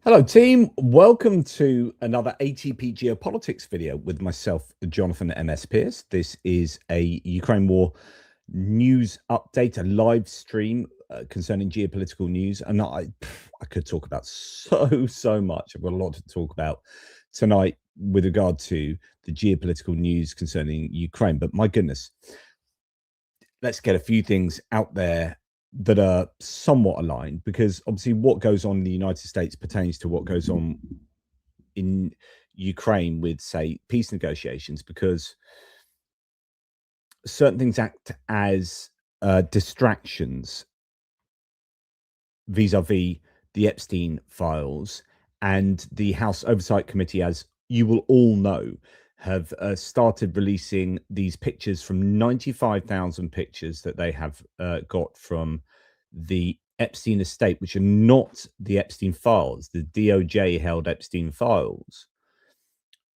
Hello, team. Welcome to another ATP Geopolitics video with myself, Jonathan MS Pierce. This is a Ukraine war news update, a live stream concerning geopolitical news. And I could talk about so much. I've got a lot to talk about tonight with regard to the geopolitical news concerning Ukraine. But my goodness, let's get a few things out there that are somewhat aligned, because obviously what goes on in the United States pertains to what goes on in Ukraine with, say, peace negotiations, because certain things act as distractions vis-a-vis the Epstein files. And the House Oversight Committee, as you will all know, have started releasing these pictures from 95,000 pictures that they have got from the Epstein estate, which are not the Epstein files. The DOJ held Epstein files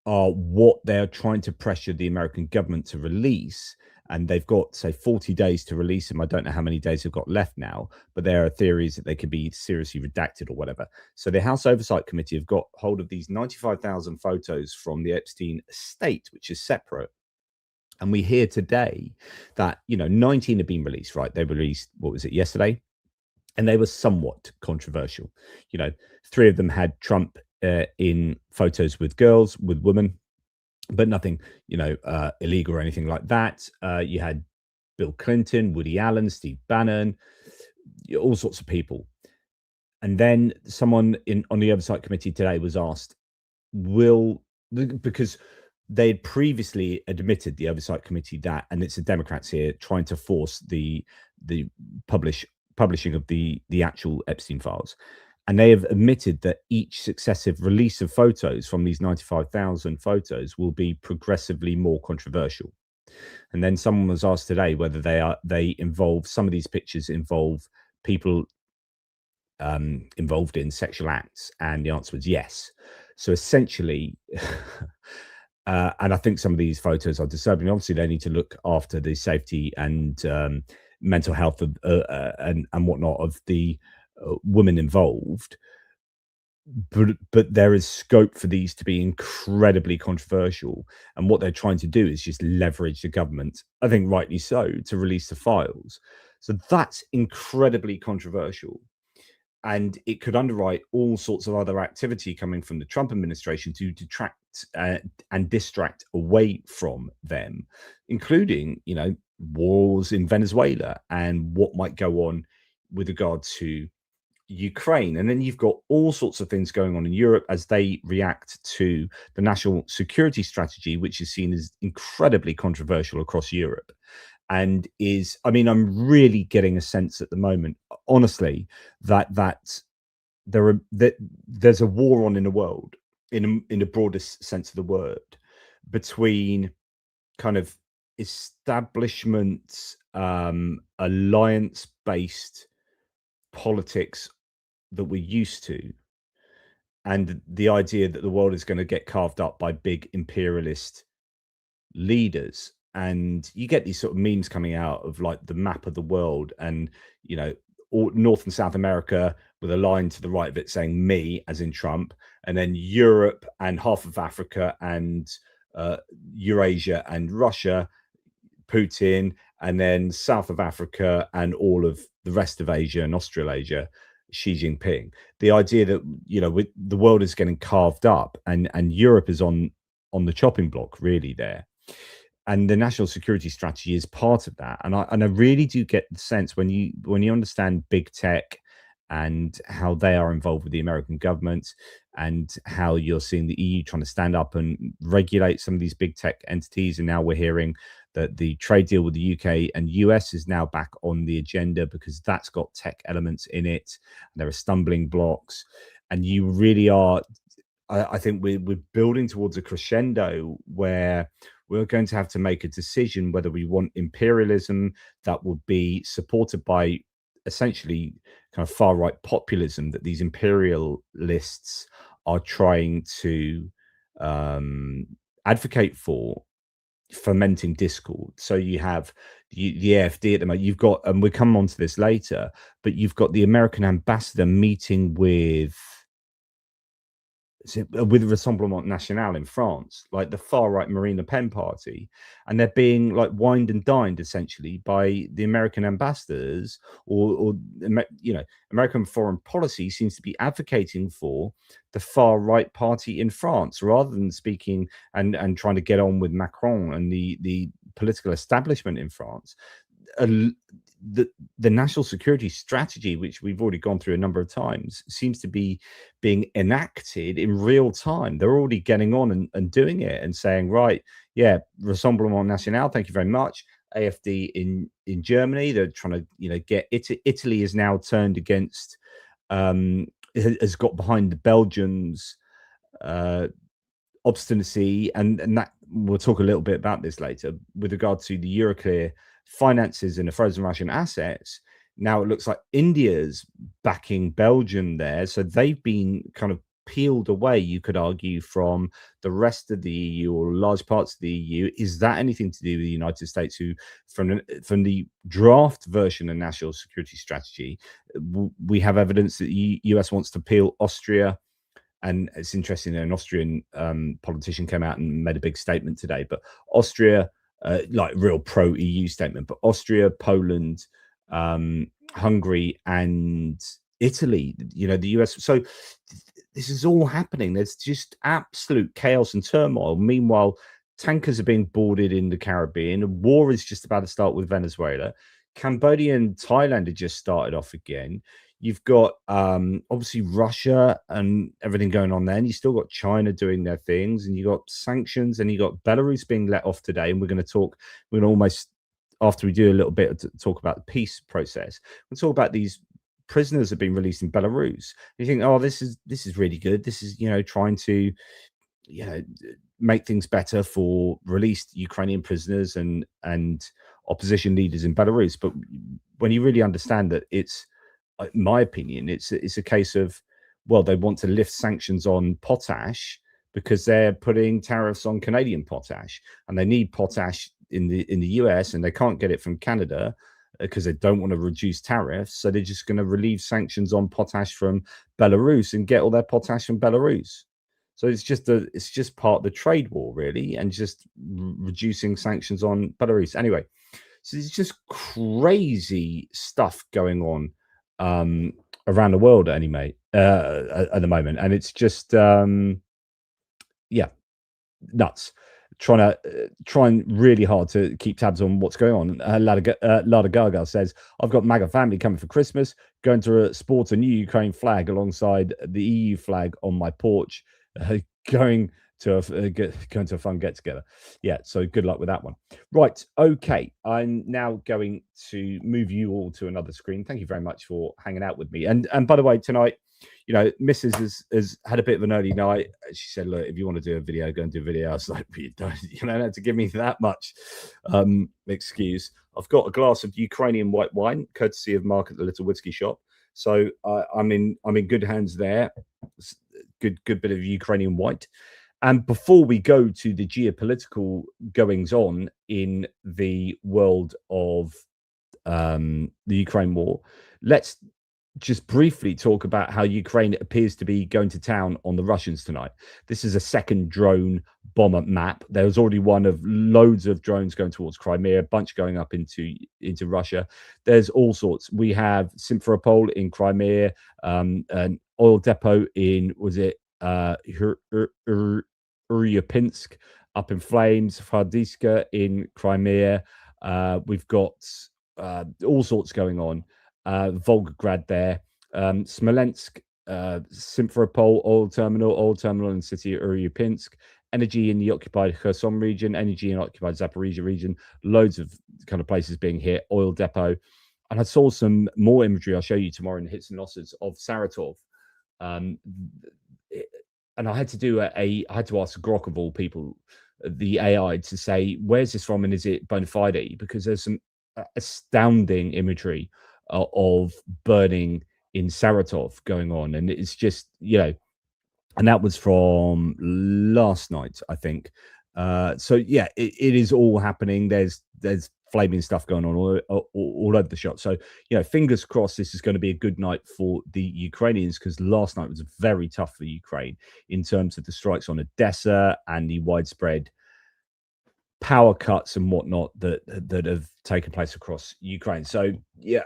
are what they're trying to pressure the American government to release. And they've got, say, 40 days to release them. I don't know how many days they've got left now, but there are theories that they could be seriously redacted or whatever. So the House Oversight Committee have got hold of these 95,000 photos from the Epstein estate, which is separate. And we hear today that, 19 have been released, right? They released, what was it, yesterday? And they were somewhat controversial. 3 of them had Trump in photos with girls, with women, but nothing, illegal or anything like that. You had Bill Clinton, Woody Allen, Steve Bannon, all sorts of people. And then someone on the Oversight Committee today was asked, because they had previously admitted, the Oversight Committee, that, and it's the Democrats here trying to force the publishing of the actual Epstein files. And they have admitted that each successive release of photos from these 95,000 photos will be progressively more controversial. And then someone was asked today whether some of these pictures involve people involved in sexual acts, and the answer was yes. So essentially, and I think some of these photos are disturbing. Obviously, they need to look after the safety and mental health and whatnot of the women involved, but there is scope for these to be incredibly controversial. And what they're trying to do is just leverage the government, I think rightly so, to release the files. So that's incredibly controversial, and it could underwrite all sorts of other activity coming from the Trump administration to detract and distract away from them, including wars in Venezuela and what might go on with regard to Ukraine. And then you've got all sorts of things going on in Europe as they react to the national security strategy, which is seen as incredibly controversial across Europe. And I'm really getting a sense at the moment, honestly, that there's a war on in the world, in the broadest sense of the word, between kind of establishment, alliance-based politics that we're used to, and the idea that the world is going to get carved up by big imperialist leaders. And you get these sort of memes coming out of, like, the map of the world, and all North and South America with a line to the right of it saying "me," as in Trump, and then Europe and half of Africa and Eurasia and Russia, Putin, and then south of Africa and all of the rest of Asia and Australasia, Xi Jinping. The idea that the world is getting carved up, and Europe is on the chopping block, really, there. And the national security strategy is part of that. And I really do get the sense, when you understand big tech and how they are involved with the American government, and how you're seeing the EU trying to stand up and regulate some of these big tech entities. And now we're hearing that the trade deal with the UK and US is now back on the agenda, because that's got tech elements in it. There are stumbling blocks, and you really are, I think we're building towards a crescendo where we're going to have to make a decision whether we want imperialism that will be supported by essentially kind of far right populism that these imperialists are trying to advocate for, fermenting discord. So you have the AfD at the moment. You've got, and we'll come on to this later, but you've got the American ambassador meeting with with Rassemblement National in France, like the far right Marine Le Pen party, and they're being like wined and dined essentially by the American ambassadors, or you know, American foreign policy seems to be advocating for the far right party in France rather than speaking and trying to get on with Macron and the political establishment in France. The national security strategy, which we've already gone through a number of times, seems to be being enacted in real time. They're already getting on and doing it and saying, right, yeah, Rassemblement National, thank you very much. AfD in Germany, they're trying to, you know, get Italy is now turned against, has got behind the Belgians' obstinacy, and that we'll talk a little bit about this later with regard to the Euroclear finances and the frozen Russian assets. Now it looks like India's backing Belgium there, so they've been kind of peeled away, you could argue, from the rest of the EU or large parts of the EU. Is that anything to do with the United States, who from the draft version of national security strategy, we have evidence that the US wants to peel Austria. And it's interesting that an Austrian politician came out and made a big statement today. But Austria, like real pro-EU statement, but Austria, Poland, Hungary, and Italy, you know, the US. So this is all happening. There's just absolute chaos and turmoil. Meanwhile, tankers are being boarded in the Caribbean. A war is just about to start with Venezuela. Cambodia and Thailand had just started off again. You've got obviously Russia and everything going on there, and you still got China doing their things, and you got sanctions, and you got Belarus being let off today. And we're going to almost, after we do a little bit, talk about the peace process. We'll talk about these prisoners that have been released in Belarus. You think, oh, this is really good. This is, you know, trying to, you know, make things better for released Ukrainian prisoners and opposition leaders in Belarus. But when you really understand that, it's, in my opinion, it's a case of, well, they want to lift sanctions on potash because they're putting tariffs on Canadian potash, and they need potash in the US, and they can't get it from Canada because they don't want to reduce tariffs. So they're just going to relieve sanctions on potash from Belarus and get all their potash from Belarus. So it's just part of the trade war, really, and just reducing sanctions on Belarus. Anyway, so it's just crazy stuff going on around the world anyway at the moment, and it's just yeah, nuts. Trying really hard to keep tabs on what's going on. Lada Gaga says, I've got MAGA family coming for Christmas, going to sport a new Ukraine flag alongside the EU flag on my porch, going to a fun get together. Yeah, so good luck with that one. Right, okay, I'm now going to move you all to another screen. Thank you very much for hanging out with me. And by the way, tonight, you know, Mrs. has had a bit of an early night. She said, look, if you want to do a video, go and do a video. I was like, you don't have to give me that much excuse. I've got a glass of Ukrainian white wine, courtesy of Mark at the Little Whiskey Shop. So I'm in good hands there. Good bit of Ukrainian white. And before we go to the geopolitical goings on in the world of the Ukraine war, let's just briefly talk about how Ukraine appears to be going to town on the Russians tonight. This is a second drone bomber map. There was already one of loads of drones going towards Crimea, a bunch going up into Russia. There's all sorts. We have Simferopol in Crimea, an oil depot in, was it Uryupinsk up in flames, Fardiska in Crimea. We've got all sorts going on. Volgograd there, Smolensk, Simferopol oil terminal in the city of Uryupinsk, energy in the occupied Kherson region, energy in occupied Zaporizhia region, loads of kind of places being hit, oil depot. And I saw some more imagery I'll show you tomorrow in the hits and losses of Saratov. And I had to ask Grok, of all people, the AI, to say, where's this from and is it bona fide? Because there's some astounding imagery of burning in Saratov going on, and it's just, you know, and that was from last night, I think. So yeah, it is all happening. There's flaming stuff going on all over the shop. So, fingers crossed this is going to be a good night for the Ukrainians, because last night was very tough for Ukraine in terms of the strikes on Odessa and the widespread power cuts and whatnot that have taken place across Ukraine. So, yeah,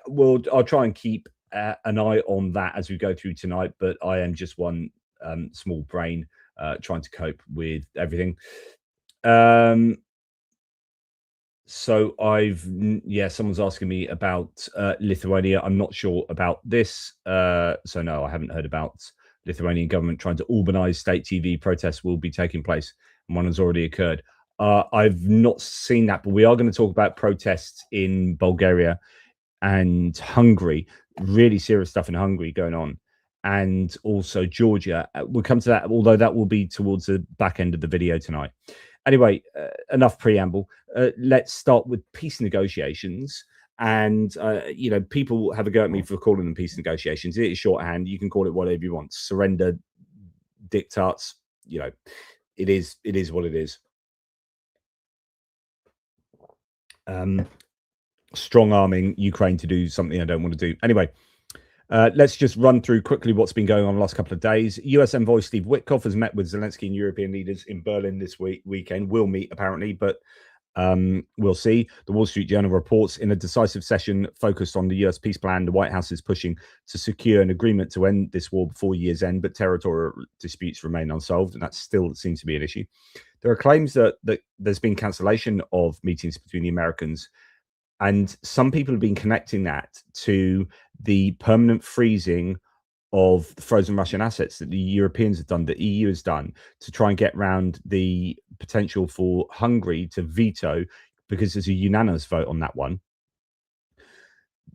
I'll try and keep an eye on that as we go through tonight, but I am just one small brain trying to cope with everything. So someone's asking me about Lithuania. I'm not sure about this. So no, I haven't heard about Lithuanian government trying to organize state TV protests will be taking place. And one has already occurred. I've not seen that, but we are going to talk about protests in Bulgaria and Hungary. Really serious stuff in Hungary going on. And also Georgia. We'll come to that, although that will be towards the back end of the video tonight. Anyway, enough preamble. Let's start with peace negotiations. And, people have a go at me for calling them peace negotiations. It is shorthand. You can call it whatever you want. Surrender, diktats, it is what it is. Strong arming Ukraine to do something I don't want to do. Anyway, let's just run through quickly what's been going on the last couple of days. US envoy Steve Witkoff has met with Zelensky and European leaders in Berlin this weekend. Will meet, apparently, but we'll see. The Wall Street Journal reports in a decisive session focused on the US peace plan, the White House is pushing to secure an agreement to end this war before year's end, but territorial disputes remain unsolved, and that still seems to be an issue. There are claims that there's been cancellation of meetings between the Americans, and some people have been connecting that to the permanent freezing of the frozen Russian assets that the Europeans have done, the EU has done, to try and get around the potential for Hungary to veto, because there's a unanimous vote on that one.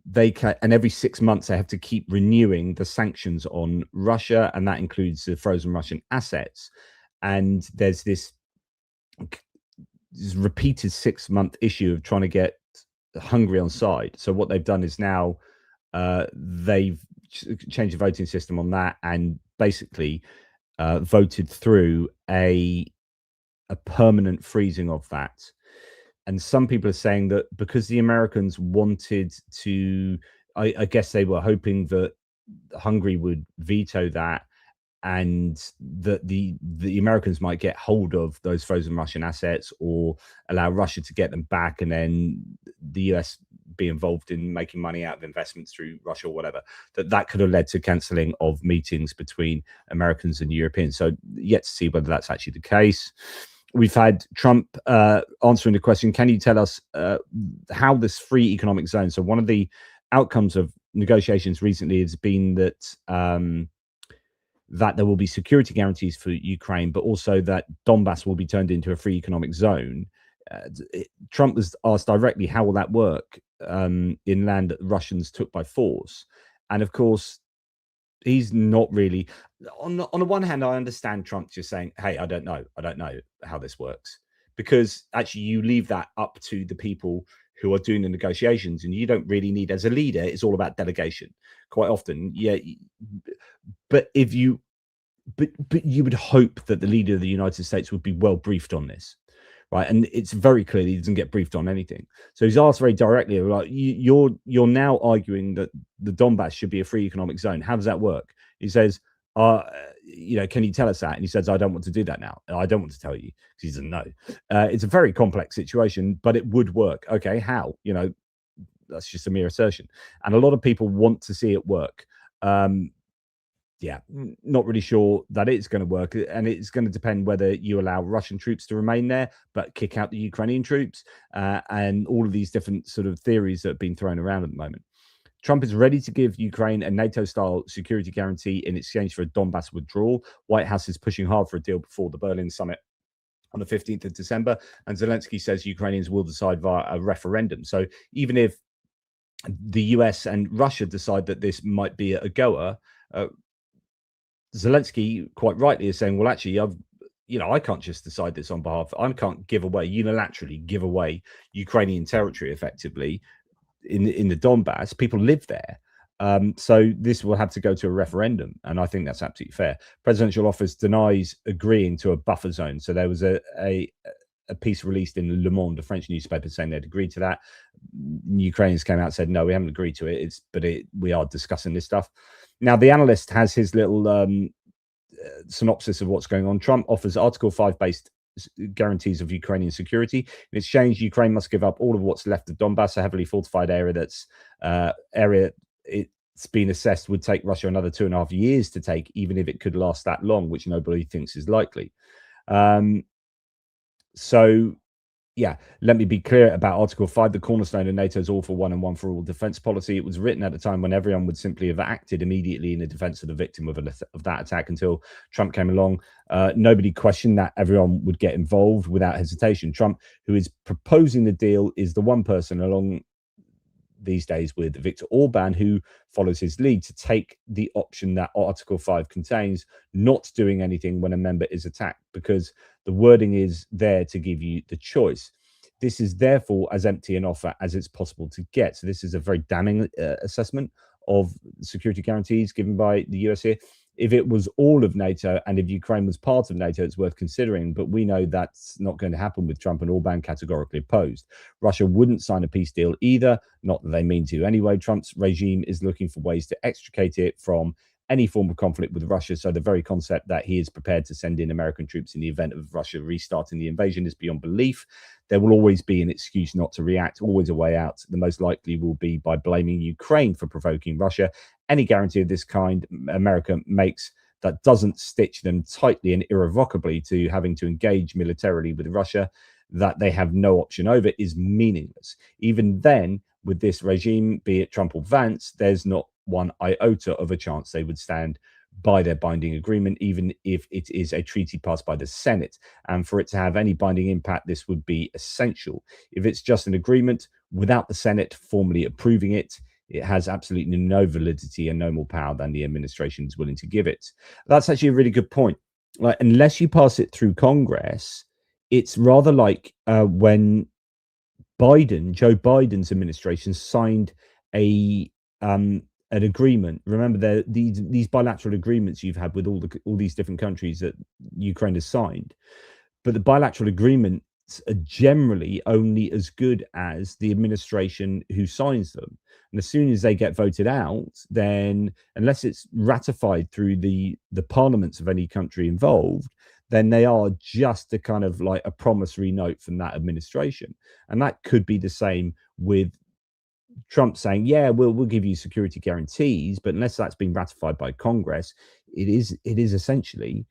They can, and every 6 months they have to keep renewing the sanctions on Russia, and that includes the frozen Russian assets. And there's this repeated 6-month issue of trying to get Hungary on side. So what they've done is now they've changed the voting system on that, and basically voted through a permanent freezing of that. And some people are saying that because the Americans wanted to, I guess they were hoping that Hungary would veto that, and that the Americans might get hold of those frozen Russian assets or allow Russia to get them back, and then the US be involved in making money out of investments through Russia or whatever, that could have led to cancelling of meetings between Americans and Europeans. So yet to see whether that's actually the case. We've had Trump answering the question, can you tell us how this free economic zone, so one of the outcomes of negotiations recently has been that that there will be security guarantees for Ukraine, but also that Donbass will be turned into a free economic zone. Trump was asked directly, how will that work in land that the Russians took by force? And of course, he's not really, on the one hand, I understand Trump just saying, hey, I don't know how this works, because actually you leave that up to the people who are doing the negotiations, and you don't really need, as a leader, it's all about delegation quite often. Yeah, but you would hope that the leader of the United States would be well briefed on this, right? And it's very clear he doesn't get briefed on anything. So he's asked very directly, like, you're now arguing that the Donbass should be a free economic zone. How does that work? He says, can you tell us that? And he says, I don't want to do that now. I don't want to tell you, because he doesn't know. It's a very complex situation, but it would work. Okay, how? That's just a mere assertion. And a lot of people want to see it work. Not really sure that it's going to work, and it's going to depend whether you allow Russian troops to remain there but kick out the Ukrainian troops, and all of these different sort of theories that have been thrown around at the moment. Trump is ready to give Ukraine a NATO-style security guarantee in exchange for a Donbass withdrawal. White House is pushing hard for a deal before the Berlin summit on the 15th of December, and Zelensky says Ukrainians will decide via a referendum. So even if the US and Russia decide that this might be a goer, Zelensky quite rightly is saying, well, actually, I can't just decide this on behalf. I can't unilaterally give away Ukrainian territory effectively in the Donbass. People live there. So this will have to go to a referendum, and I think that's absolutely fair. Presidential office denies agreeing to a buffer zone. So there was a a piece released in Le Monde, a French newspaper, saying they'd agreed to that. Ukrainians came out and said, no, we haven't agreed to it. We are discussing this stuff. Now, the analyst has his little synopsis of what's going on. Trump offers Article 5 based guarantees of Ukrainian security. In exchange, Ukraine must give up all of what's left of Donbass, a heavily fortified area it's been assessed would take Russia another 2.5 years to take, even if it could last that long, which nobody thinks is likely. So, yeah, let me be clear about Article 5, the cornerstone of NATO's all for one and one for all defense policy. It was written at a time when everyone would simply have acted immediately in the defense of the victim of that attack until Trump came along. Nobody questioned that everyone would get involved without hesitation. Trump, who is proposing the deal, is the one person along these days with Viktor Orban who follows his lead to take the option that Article 5 contains, not doing anything when a member is attacked, because the wording is there to give you the choice. This is therefore as empty an offer as it's possible to get. So this is a very damning assessment of security guarantees given by the US here. If it was all of NATO and if Ukraine was part of NATO, it's worth considering. But we know that's not going to happen with Trump and Orban categorically opposed. Russia wouldn't sign a peace deal either, not that they mean to anyway. Trump's regime is looking for ways to extricate it from any form of conflict with Russia. So the very concept that he is prepared to send in American troops in the event of Russia restarting the invasion is beyond belief. There will always be an excuse not to react, always a way out. The most likely will be by blaming Ukraine for provoking Russia. Any guarantee of this kind America makes that doesn't stitch them tightly and irrevocably to having to engage militarily with Russia, that they have no option over, is meaningless. Even then, with this regime, be it Trump or Vance, there's not one iota of a chance they would stand by their binding agreement, even if it is a treaty passed by the Senate. And for it to have any binding impact, this would be essential. If it's just an agreement without the Senate formally approving it, it has absolutely no validity and no more power than the administration is willing to give it. That's actually a really good point. Like, unless you pass it through Congress, it's rather like when Joe Biden's administration signed an agreement. Remember, these bilateral agreements you've had with all these different countries that Ukraine has signed, but the bilateral agreements are generally only as good as the administration who signs them. And as soon as they get voted out, then unless it's ratified through the parliaments of any country involved, then they are just a kind of like a promissory note from that administration. And that could be the same with Trump saying, yeah, we'll give you security guarantees, but unless that's been ratified by Congress, it is essentially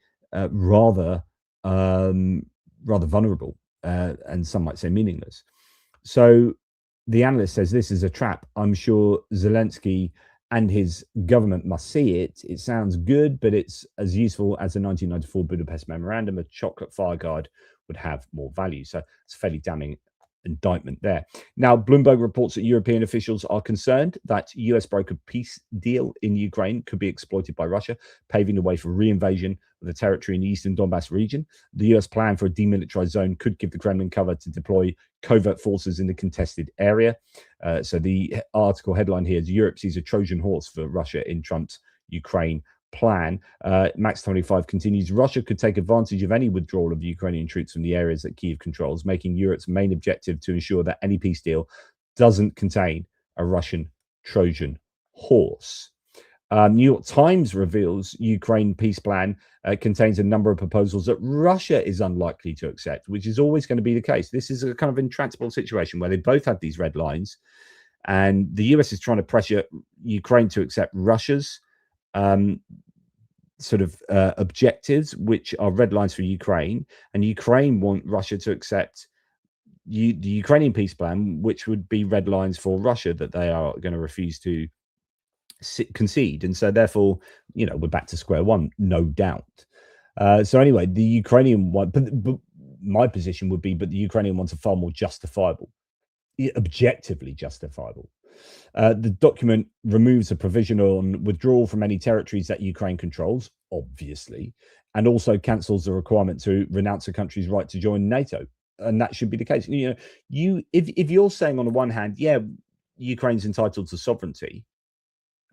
rather vulnerable, and some might say meaningless. So the analyst says this is a trap. I'm sure Zelensky and his government must see it. It sounds good, but it's as useful as the 1994 Budapest Memorandum. A chocolate fireguard would have more value. So it's a fairly damning indictment there. Now, Bloomberg reports that European officials are concerned that US brokered peace deal in Ukraine could be exploited by Russia, paving the way for reinvasion of the territory in the eastern Donbass region. The US plan for a demilitarized zone could give the Kremlin cover to deploy covert forces in the contested area. So the article headline here is Europe sees a Trojan horse for Russia in Trump's Ukraine plan. Max 25 continues, Russia could take advantage of any withdrawal of Ukrainian troops from the areas that Kyiv controls, making Europe's main objective to ensure that any peace deal doesn't contain a Russian Trojan horse. New York Times reveals Ukraine peace plan contains a number of proposals that Russia is unlikely to accept, which is always going to be the case. This is a kind of intractable situation where they both have these red lines, and the US is trying to pressure Ukraine to accept Russia's objectives, which are red lines for Ukraine, and Ukraine want Russia to accept the Ukrainian peace plan, which would be red lines for Russia that they are going to refuse to concede. And so therefore, we're back to square one, no doubt. So anyway, the Ukrainian one, but my position would be, but the Ukrainian ones are far more justifiable, objectively justifiable. The document removes a provision on withdrawal from any territories that Ukraine controls, obviously, and also cancels the requirement to renounce a country's right to join NATO. And that should be the case. If you're saying on the one hand, yeah, Ukraine's entitled to sovereignty,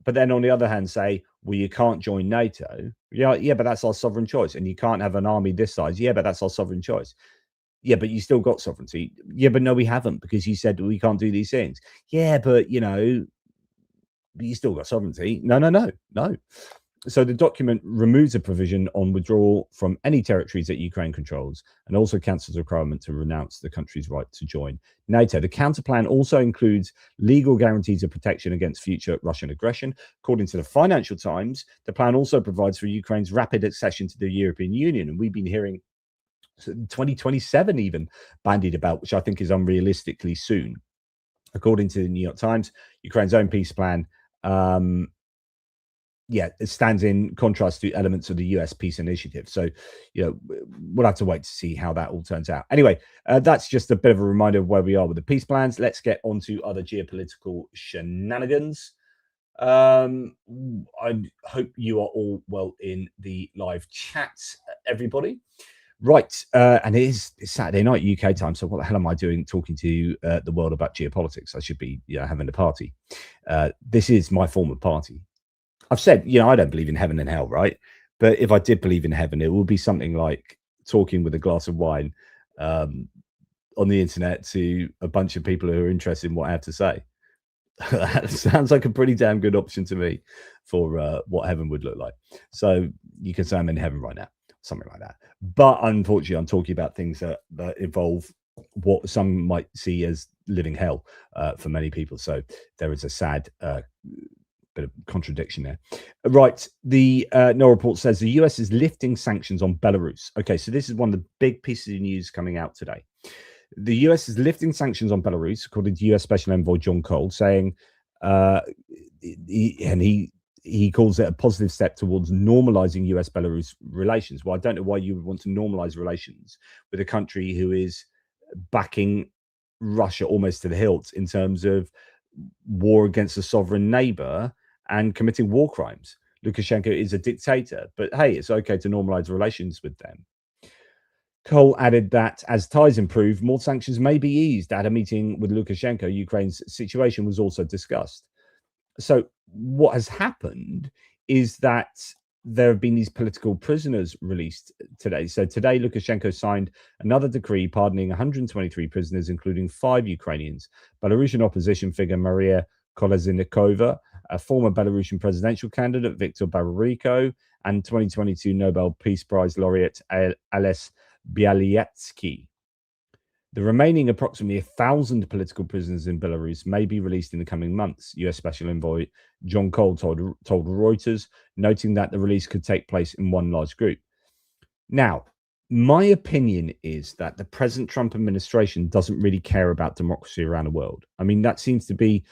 but then on the other hand say, well, you can't join NATO. Yeah, but that's our sovereign choice. And you can't have an army this size. Yeah, but that's our sovereign choice. Yeah, but you still got sovereignty. Yeah, but no, we haven't, because you said we can't do these things. Yeah, but you still got sovereignty. No. So the document removes a provision on withdrawal from any territories that Ukraine controls, and also cancels the requirement to renounce the country's right to join NATO. The counterplan also includes legal guarantees of protection against future Russian aggression. According to the Financial Times, the plan also provides for Ukraine's rapid accession to the European Union. And we've been hearing 2027 even bandied about, which I think is unrealistically soon. According to the New York Times, Ukraine's own peace plan, it stands in contrast to elements of the US peace initiative. So, we'll have to wait to see how that all turns out. Anyway, that's just a bit of a reminder of where we are with the peace plans. Let's get on to other geopolitical shenanigans. I hope you are all well in the live chat, everybody. Right, and it's Saturday night UK time, so what the hell am I doing talking to the world about geopolitics? I should be having a party. This is my form of party. I've said, I don't believe in heaven and hell, right? But if I did believe in heaven, it would be something like talking with a glass of wine on the internet to a bunch of people who are interested in what I have to say. That sounds like a pretty damn good option to me for what heaven would look like. So you can say I'm in heaven right now, something like that. But unfortunately, I'm talking about things that involve what some might see as living hell for many people. So there is a sad bit of contradiction there. Right, the No Report says the US is lifting sanctions on Belarus. Okay, so this is one of the big pieces of news coming out today. The US is lifting sanctions on Belarus, according to US Special Envoy John Cole, saying he calls it a positive step towards normalizing US-Belarus relations. Well, I don't know why you would want to normalize relations with a country who is backing Russia almost to the hilt in terms of war against a sovereign neighbor and committing war crimes. Lukashenko is a dictator, but hey, it's okay to normalize relations with them. Cole added that as ties improve, more sanctions may be eased. At a meeting with Lukashenko, Ukraine's situation was also discussed. So what has happened is that there have been these political prisoners released today. So today, Lukashenko signed another decree pardoning 123 prisoners, including 5 Ukrainians. Belarusian opposition figure Maria Kolesnikova, a former Belarusian presidential candidate Viktor Babariko, and 2022 Nobel Peace Prize laureate Ales Bialyatsky. The remaining approximately 1,000 political prisoners in Belarus may be released in the coming months, US Special Envoy John Cole told Reuters, noting that the release could take place in one large group. Now, my opinion is that the present Trump administration doesn't really care about democracy around the world. I mean, that seems to be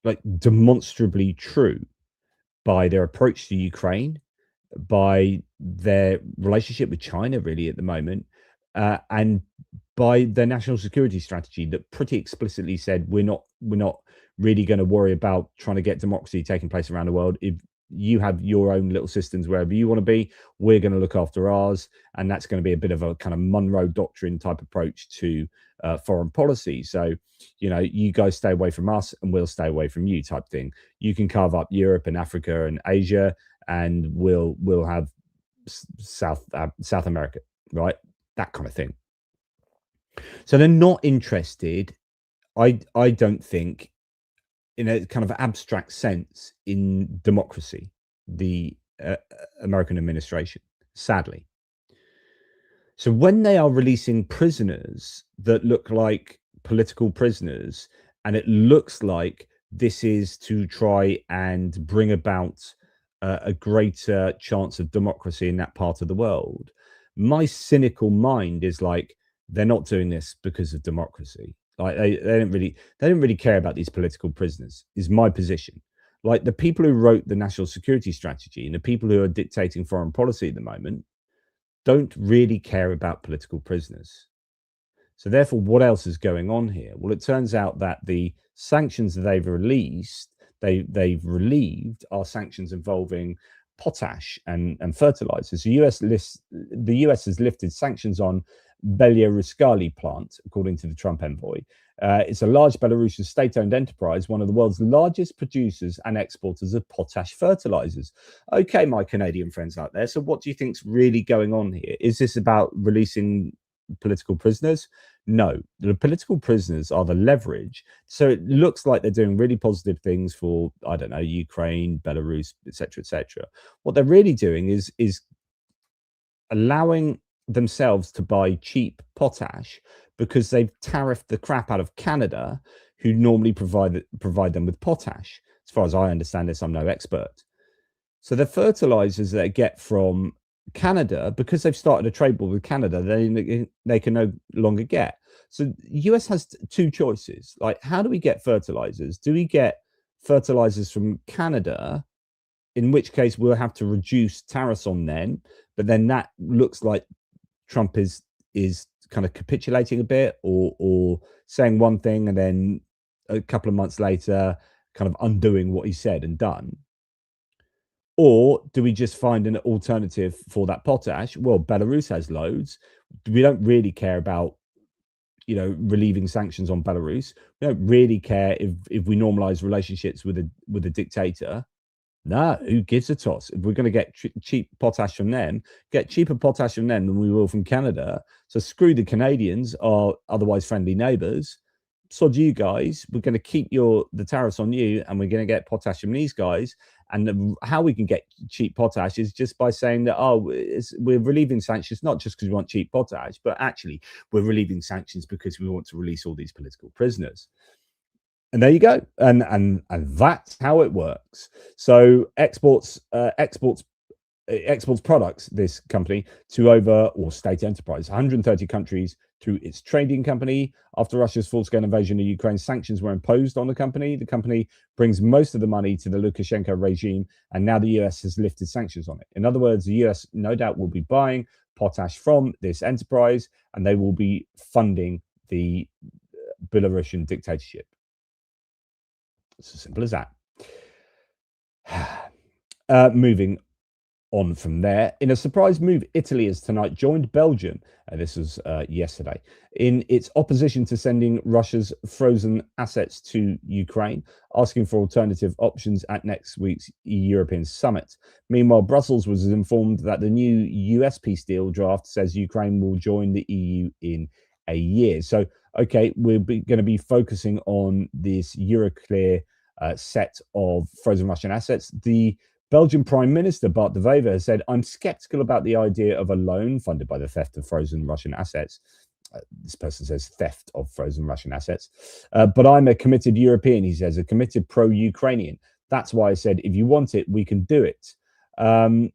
like demonstrably true by their approach to Ukraine, by their relationship with China, really, at the moment, and by their national security strategy that pretty explicitly said we're not really going to worry about trying to get democracy taking place around the world. If you have your own little systems wherever you want to be, we're going to look after ours, and that's going to be a bit of a kind of Monroe Doctrine type approach to foreign policy. So, you guys stay away from us, and we'll stay away from you, type thing. You can carve up Europe and Africa and Asia, and we'll have South America, right? That kind of thing. So they're not interested, I don't think, in a kind of abstract sense, in democracy, the American administration, sadly. So when they are releasing prisoners that look like political prisoners, and it looks like this is to try and bring about a greater chance of democracy in that part of the world, my cynical mind is like, they're not doing this because of democracy. Like they don't really care about these political prisoners, is my position. Like the people who wrote the national security strategy and the people who are dictating foreign policy at the moment don't really care about political prisoners. So therefore, what else is going on here? Well, it turns out that the sanctions that they've relieved are sanctions involving potash and fertilizers. The US has lifted sanctions on Belaruskali plant, according to the Trump envoy. It's a large Belarusian state-owned enterprise, one of the world's largest producers and exporters of potash fertilizers. Okay, my Canadian friends out there. So what do you think's really going on here? Is this about releasing political prisoners? No, the political prisoners are the leverage. So it looks like they're doing really positive things for, I don't know, Ukraine, Belarus, etc., etc. What they're really doing is allowing themselves to buy cheap potash because they've tariffed the crap out of Canada, who normally provide them with potash. As far as I understand this, I'm no expert. So the fertilizers that they get from Canada, because they've started a trade war with Canada, they can no longer get. So the US has two choices. Like, how do we get fertilizers? Do we get fertilizers from Canada, in which case we'll have to reduce tariffs on them, but then that looks like Trump is kind of capitulating a bit, or saying one thing and then a couple of months later kind of undoing what he said and done? Or do we just find an alternative for that potash? Well, Belarus has loads. We don't really care about, relieving sanctions on Belarus. We don't really care if we normalize relationships with a dictator. No, who gives a toss? If we're going to get cheap potash from them, get cheaper potash from them than we will from Canada. So screw the Canadians, our otherwise friendly neighbors. Sod you guys. We're going to keep the tariffs on you, and we're going to get potash from these guys. And how we can get cheap potash is just by saying that, we're relieving sanctions, not just because we want cheap potash, but actually we're relieving sanctions because we want to release all these political prisoners. And there you go. And that's how it works. So exports products, this company, to or state enterprise, 130 countries through its trading company. After Russia's full-scale invasion of Ukraine, sanctions were imposed on the company. The company brings most of the money to the Lukashenko regime, and now the US has lifted sanctions on it. In other words, the US no doubt will be buying potash from this enterprise, and they will be funding the Belarusian dictatorship. It's as simple as that. Moving on from there, in a surprise move, Italy has tonight joined Belgium, this was yesterday, in its opposition to sending Russia's frozen assets to Ukraine, asking for alternative options at next week's European summit. Meanwhile, Brussels was informed that the new US peace deal draft says Ukraine will join the EU in a year. So, okay, we're going to be focusing on this Euroclear set of frozen Russian assets. The Belgian Prime Minister Bart de Wever has said, "I'm skeptical about the idea of a loan funded by the theft of frozen Russian assets." This person says theft of frozen Russian assets. But I'm a committed European, he says, a committed pro-Ukrainian. That's why I said, if you want it, we can do it. And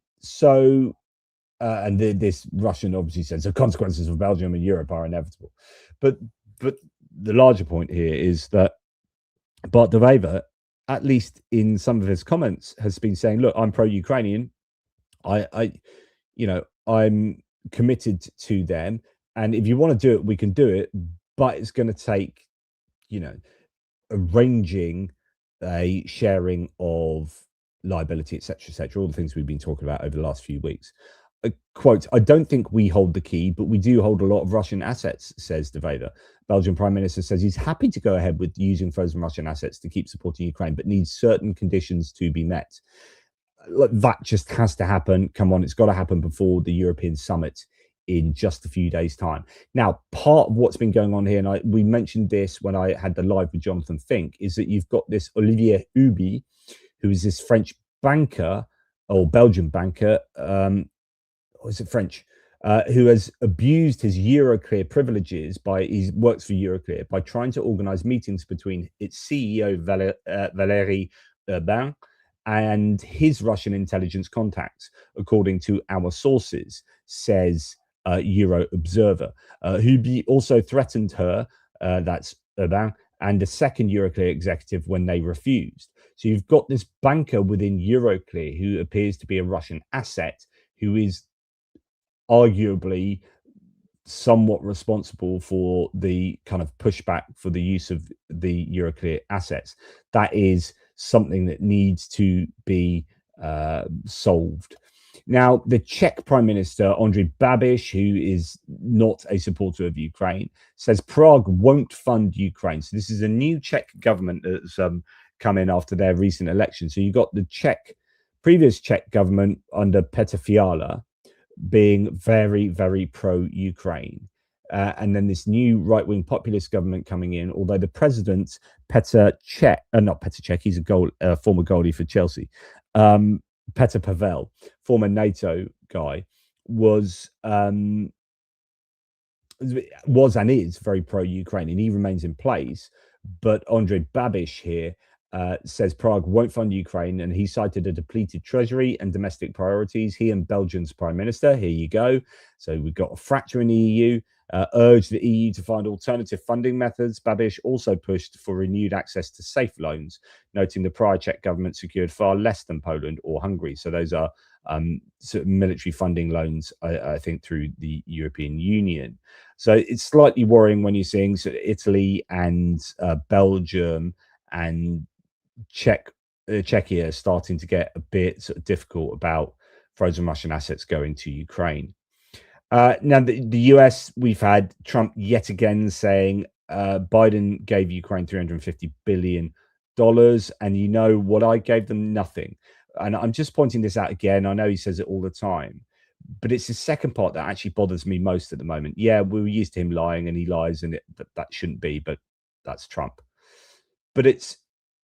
this Russian obviously says the consequences of Belgium and Europe are inevitable. But the larger point here is that Bart de Wever, at least in some of his comments, has been saying, look, I'm pro-Ukrainian. I'm committed to them. And if you want to do it, we can do it. But it's going to take, arranging a sharing of liability, etc., all the things we've been talking about over the last few weeks. Quote, "I don't think we hold the key, but we do hold a lot of Russian assets," says de Wever. Belgian Prime Minister says he's happy to go ahead with using frozen Russian assets to keep supporting Ukraine, but needs certain conditions to be met. Look, that just has to happen. Come on, it's got to happen before the European summit in just a few days' time. Now, part of what's been going on here, and we mentioned this when I had the live with Jonathan Fink, is that you've got this Olivier Huby, who is this French banker or Belgian banker, or is it French, who has abused his Euroclear privileges he works for Euroclear by trying to organize meetings between its CEO, Valérie Urbain, and his Russian intelligence contacts, according to our sources, says Euro Observer. Huby also threatened her, that's Urbain, and a second Euroclear executive when they refused. So you've got this banker within Euroclear who appears to be a Russian asset, who is arguably somewhat responsible for the kind of pushback for the use of the Euroclear assets. That is something that needs to be solved. Now, the Czech Prime Minister, Andrej Babiš, who is not a supporter of Ukraine, says Prague won't fund Ukraine. So this is a new Czech government that's come in after their recent election. So you've got the previous Czech government under Petr Fiala being very, very pro-Ukraine. and then this new right-wing populist government coming in, although the president, Petr Cech, not Petr Cech, he's a former goalie for Chelsea, Petr Pavel, former NATO guy, was and is very pro-Ukraine, and he remains in place. But Andrej Babiš here says Prague won't fund Ukraine, and he cited a depleted treasury and domestic priorities. He and Belgium's prime minister, here you go. So we've got a fracture in the EU, urged the EU to find alternative funding methods. Babiš also pushed for renewed access to safe loans, noting the prior Czech government secured far less than Poland or Hungary. So those are sort of military funding loans, I think, through the European Union. So it's slightly worrying when you're seeing sort of Italy and Belgium and Czechia starting to get a bit sort of difficult about frozen Russian assets going to Ukraine. Now, the US, we've had Trump yet again saying Biden gave Ukraine $350 billion. And you know what I gave them? Nothing. And I'm just pointing this out again. I know he says it all the time, but it's the second part that actually bothers me most at the moment. Yeah, we were used to him lying, and he lies, and that shouldn't be, but that's Trump. But it's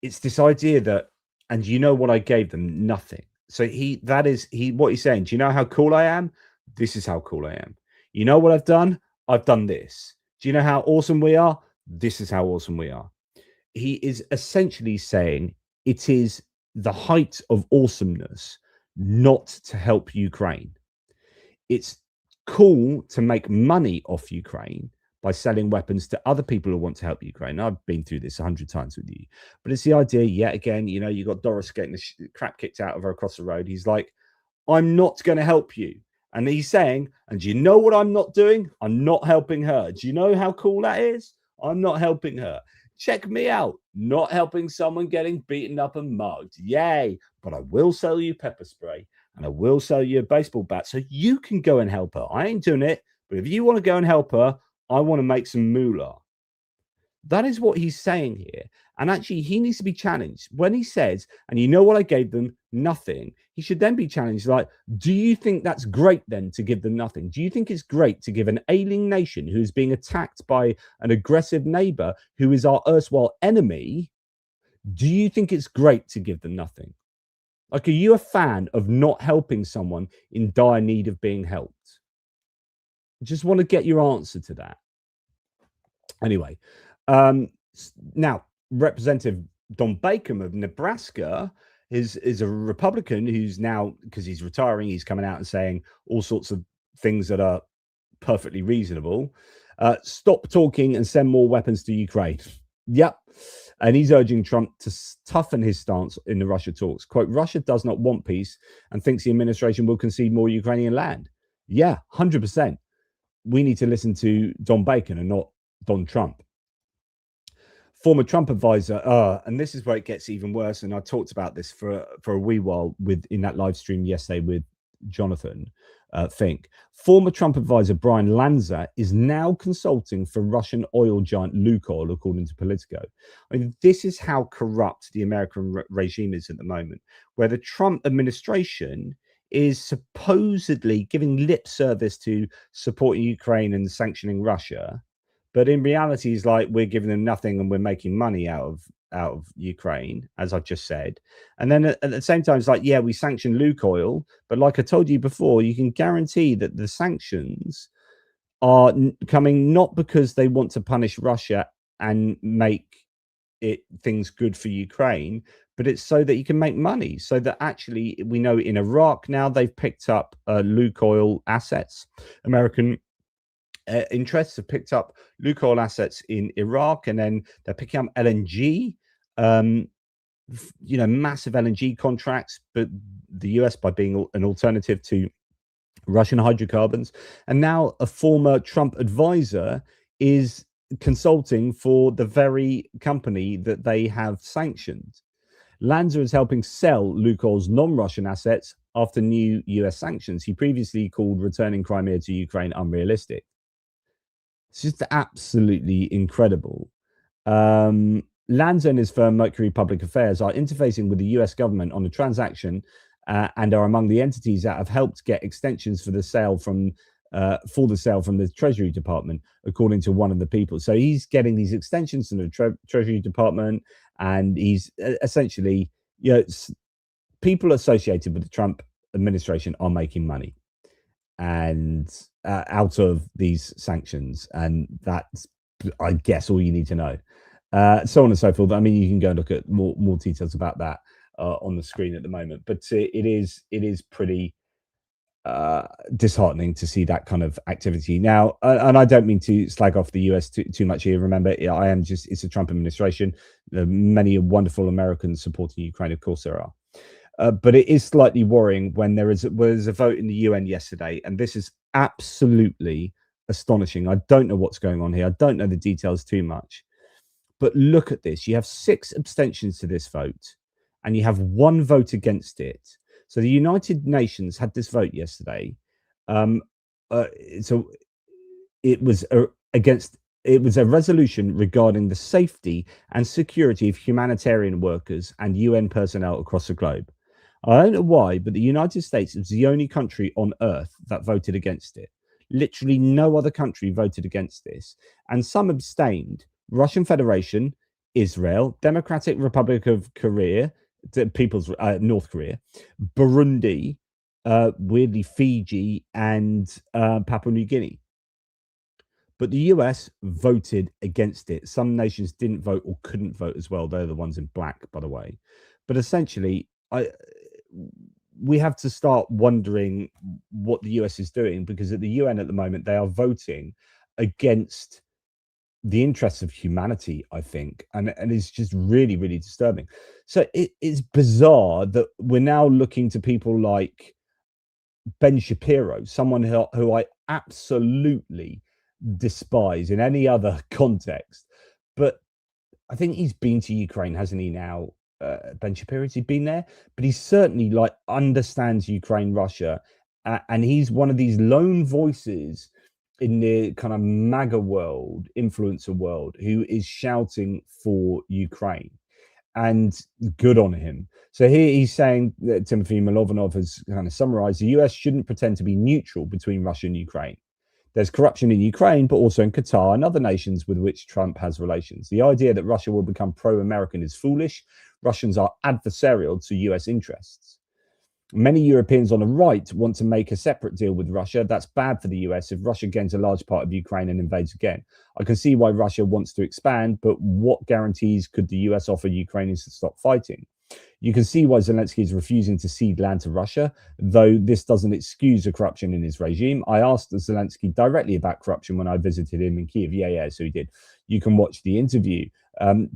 this idea that, and you know what I gave them? Nothing. So what he's saying. Do you know how cool I am? This is how cool I am. You know what I've done? I've done this. Do you know how awesome we are? This is how awesome we are. He is essentially saying it is the height of awesomeness not to help Ukraine. It's cool to make money off Ukraine by selling weapons to other people who want to help Ukraine. I've been through this 100 times with you, but it's the idea yet again, you know, you got Doris getting the crap kicked out of her across the road. He's like, I'm not going to help you. And he's saying, and do you know what I'm not doing? I'm not helping her. Do you know how cool that is? I'm not helping her. Check me out. Not helping someone getting beaten up and mugged. Yay. But I will sell you pepper spray, and I will sell you a baseball bat so you can go and help her. I ain't doing it, but if you want to go and help her, I want to make some moolah. That is what he's saying here. And actually, he needs to be challenged. When he says, and you know what I gave them? Nothing. He should then be challenged like, do you think that's great then to give them nothing? Do you think it's great to give an ailing nation who is being attacked by an aggressive neighbor who is our erstwhile enemy? Do you think it's great to give them nothing? Like, are you a fan of not helping someone in dire need of being helped? I just want to get your answer to that. Anyway, now, Representative Don Bacon of Nebraska is a Republican who's now, because he's retiring, he's coming out and saying all sorts of things that are perfectly reasonable. Stop talking and send more weapons to Ukraine. Yep. And he's urging Trump to toughen his stance in the Russia talks. Quote, Russia does not want peace and thinks the administration will concede more Ukrainian land. Yeah, 100%. We need to listen to Don Bacon and not Don Trump. Former Trump advisor, and this is where it gets even worse. And I talked about this for a wee while in that live stream yesterday with Jonathan Fink. Former Trump advisor Brian Lanza is now consulting for Russian oil giant Lukoil, according to Politico. I mean, this is how corrupt the American regime is at the moment, where the Trump administration is supposedly giving lip service to supporting Ukraine and sanctioning Russia. But in reality, it's like we're giving them nothing and we're making money out of Ukraine, as I just said. And then at the same time, it's like, yeah, we sanction Lukoil. But like I told you before, you can guarantee that the sanctions are coming not because they want to punish Russia and make things good for Ukraine, but it's so that you can make money. So that actually, we know in Iraq now they've picked up Lukoil assets. American interests have picked up Lukoil assets in Iraq, and then they're picking up LNG, massive LNG contracts, but the US by being an alternative to Russian hydrocarbons. And now a former Trump advisor is consulting for the very company that they have sanctioned. Lanza is helping sell Lukoil's non-Russian assets after new US sanctions. He previously called returning Crimea to Ukraine unrealistic. It's just absolutely incredible. Lanza and his firm Mercury Public Affairs are interfacing with the US government on a transaction and are among the entities that have helped get extensions for the sale from for the sale from the Treasury Department, according to one of the people. So he's getting these extensions from the Treasury Department, and he's essentially, people associated with the Trump administration are making money and out of these sanctions, and that's, I guess, all you need to know. So on and so forth. I mean, you can go and look at more details about that on the screen at the moment, but it is pretty disheartening to see that kind of activity now. And I don't mean to slag off the US too much here. Remember, it's a Trump administration. There are many wonderful Americans supporting Ukraine, of course there are. But it is slightly worrying when there was a vote in the UN yesterday, and this is absolutely astonishing. I don't know what's going on here. I don't know the details too much. But look at this. You have 6 abstentions to this vote, and you have 1 vote against it. So the United Nations had this vote yesterday. So it was a resolution regarding the safety and security of humanitarian workers and UN personnel across the globe. I don't know why, but the United States is the only country on earth that voted against it. Literally no other country voted against this, and some abstained. Russian Federation, Israel, Democratic Republic of Korea, North Korea, Burundi, weirdly Fiji, and Papua New Guinea. But the US voted against it. Some nations didn't vote or couldn't vote as well. They're the ones in black, by the way. But essentially, we have to start wondering what the US is doing, because at the UN at the moment, they are voting against the interests of humanity, I think. And it's just really, really disturbing. So it's bizarre that we're now looking to people like Ben Shapiro, someone who I absolutely despise in any other context, but I think he's been to Ukraine, hasn't he? Now, Ben Shapiro, has he been there? But he certainly understands Ukraine, Russia, and he's one of these lone voices in the kind of MAGA world, influencer world, who is shouting for Ukraine, and good on him. So here he's saying that Timothy Milovanov has kind of summarized: the US shouldn't pretend to be neutral between Russia and Ukraine. There's corruption in Ukraine, but also in Qatar and other nations with which Trump has relations. The idea that Russia will become pro-American is foolish. Russians are adversarial to US interests. Many Europeans on the right want to make a separate deal with Russia. That's bad for the US if Russia gains a large part of Ukraine and invades again. I can see why Russia wants to expand, but what guarantees could the US offer Ukrainians to stop fighting? You can see why Zelensky is refusing to cede land to Russia, though this doesn't excuse the corruption in his regime. I asked Zelensky directly about corruption when I visited him in Kiev. Yeah, so he did. You can watch the interview.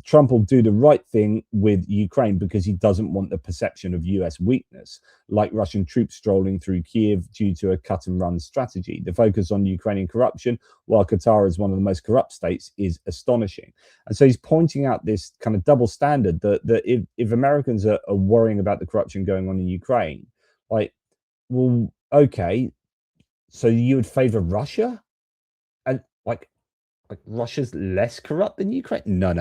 Trump will do the right thing with Ukraine because he doesn't want the perception of US weakness, like Russian troops strolling through Kiev due to a cut and run strategy. The focus on Ukrainian corruption, while Qatar is one of the most corrupt states, is astonishing. And so he's pointing out this kind of double standard that if Americans are worrying about the corruption going on in Ukraine, well, okay, so you would favor Russia? And Russia's less corrupt than Ukraine? No.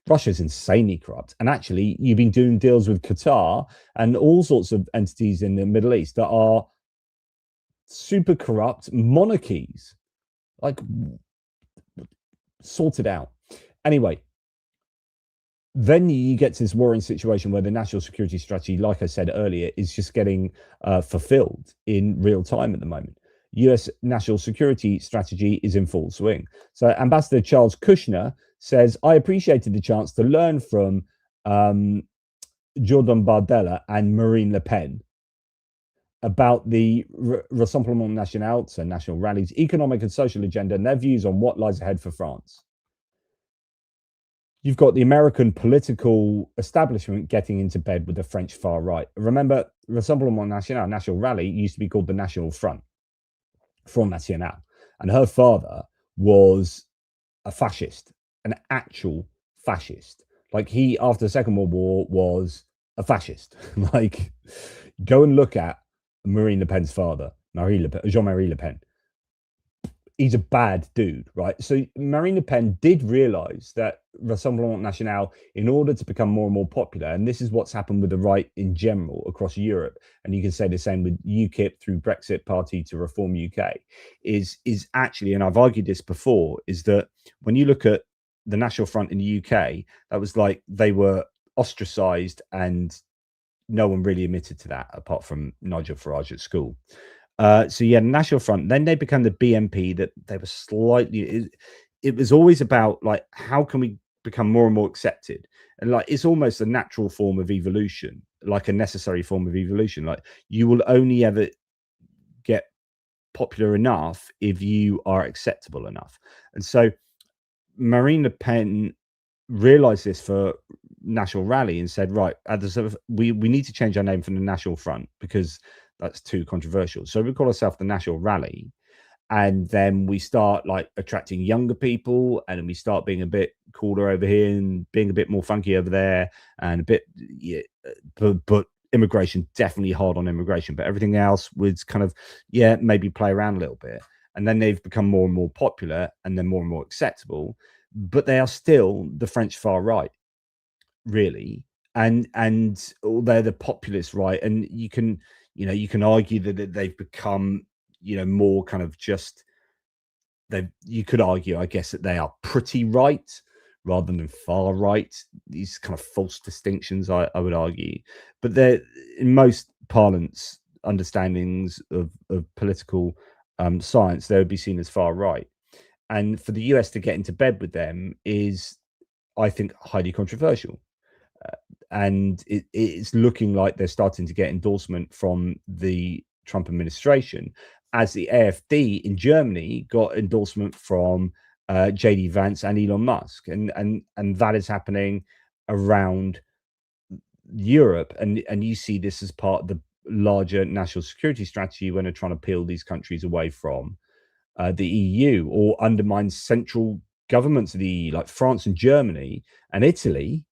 Russia's insanely corrupt. And actually, you've been doing deals with Qatar and all sorts of entities in the Middle East that are super corrupt monarchies. Sorted out. Anyway, then you get to this worrying situation where the national security strategy, like I said earlier, is just getting fulfilled in real time at the moment. US national security strategy is in full swing. So Ambassador Charles Kushner says, I appreciated the chance to learn from Jordan Bardella and Marine Le Pen about the Rassemblement National, so national rallies, economic and social agenda, and their views on what lies ahead for France. You've got the American political establishment getting into bed with the French far right. Remember, Rassemblement National, national rally, used to be called the National Front. Front National, and her father was a fascist, an actual fascist. He, after the Second World War, was a fascist. Go and look at Marine Le Pen's father, Jean-Marie Le Pen. he's a bad dude, right? So Marine Le Pen did realize that Rassemblement National, in order to become more and more popular, and this is what's happened with the right in general across Europe, and you can say the same with UKIP through Brexit Party to Reform UK, is actually, and I've argued this before, is that when you look at the National Front in the UK, that was like they were ostracized and no one really admitted to that apart from Nigel Farage at school. So yeah, National Front. Then they become the BNP. That they were slightly. It was always about like how can we become more and more accepted, and like it's almost a natural form of evolution, like a necessary form of evolution. Like you will only ever get popular enough if you are acceptable enough, and so Marine Le Pen realized this for National Rally and said, right, we need to change our name from the National Front because that's too controversial. So we call ourselves the National Rally. And then we start like attracting younger people, and then we start being a bit cooler over here and being a bit more funky over there, and a bit, yeah, but immigration, definitely hard on immigration, but everything else was kind of, yeah, maybe play around a little bit. And then they've become more and more popular and then more and more acceptable, but they are still the French far right, really. And they're the populist right. And you can, you can argue that they've become, more kind of just, you could argue, I guess, that they are pretty right rather than far right. These kind of false distinctions, I would argue, but they're in most parlance understandings of political science, they would be seen as far right. And for the US to get into bed with them is, I think, highly controversial. And it's looking like they're starting to get endorsement from the Trump administration, as the AfD in Germany got endorsement from JD Vance and Elon Musk, and that is happening around Europe, and you see this as part of the larger national security strategy when they're trying to peel these countries away from the EU or undermine central governments of the EU, like France and Germany and Italy.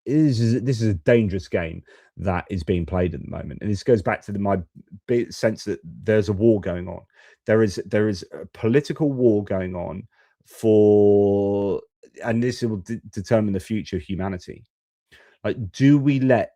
This is a dangerous game that is being played at the moment, and this goes back to my sense that there's a war going on. There is a political war going on and this will determine the future of humanity. Like, do we let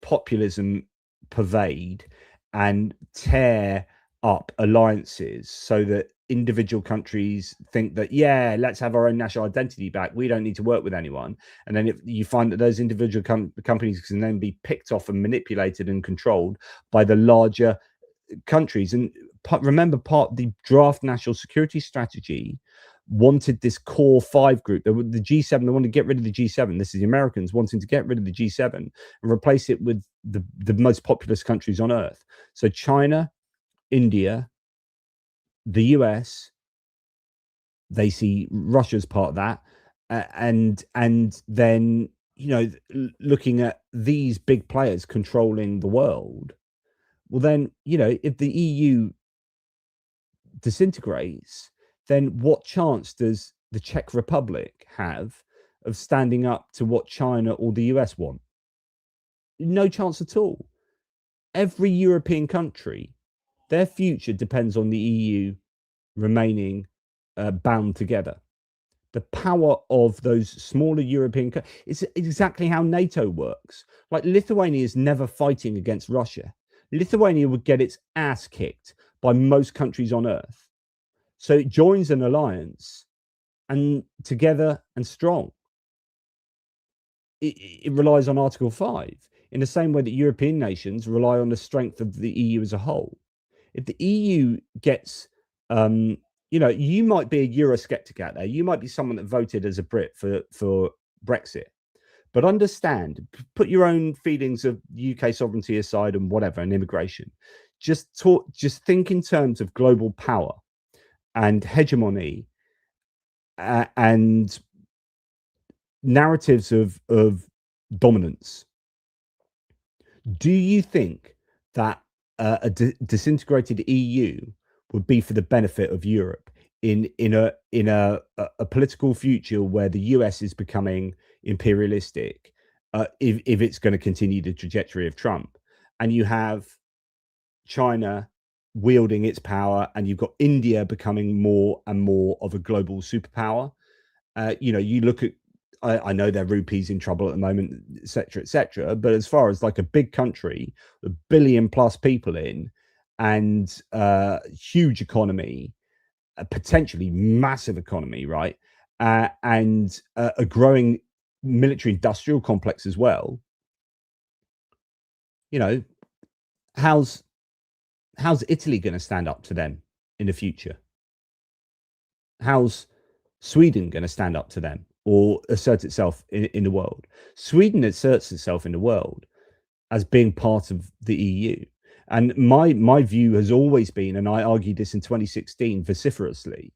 populism pervade and tear up alliances so that individual countries think that, yeah, let's have our own national identity back, we don't need to work with anyone, and then if you find that those individual companies can then be picked off and manipulated and controlled by the larger countries. And remember, part of the draft national security strategy wanted this core five group, the G7. They wanted to get rid of the G7. This is the Americans wanting to get rid of the G7 and replace it with the most populous countries on earth. So China, India, the US, they see Russia's part of that, and then looking at these big players controlling the world. Well, then if the EU disintegrates, then what chance does the Czech Republic have of standing up to what China or the US want? No chance at all. Every European country, their future depends on the EU remaining bound together. The power of those smaller European it's exactly how NATO works. Like, Lithuania is never fighting against Russia. Lithuania would get its ass kicked by most countries on earth. So it joins an alliance, and together and strong. It relies on Article 5 in the same way that European nations rely on the strength of the EU as a whole. If the EU gets, you might be a Eurosceptic out there. You might be someone that voted as a Brit for Brexit. But understand, put your own feelings of UK sovereignty aside and whatever, and immigration. Just think in terms of global power and hegemony and narratives of dominance. Do you think that a disintegrated EU would be for the benefit of Europe in a political future where the US is becoming imperialistic, if it's going to continue the trajectory of Trump, and you have China wielding its power, and you've got India becoming more and more of a global superpower. You know, you look at, I know their rupee's in trouble at the moment, etc., but as far as like a big country, a billion plus people in, and huge economy, a potentially massive economy, right? And a growing military industrial complex as well. You know, how's Italy going to stand up to them in the future? How's Sweden going to stand up to them or assert itself in the world? Sweden asserts itself in the world as being part of the EU. And my view has always been, and I argued this in 2016 vociferously,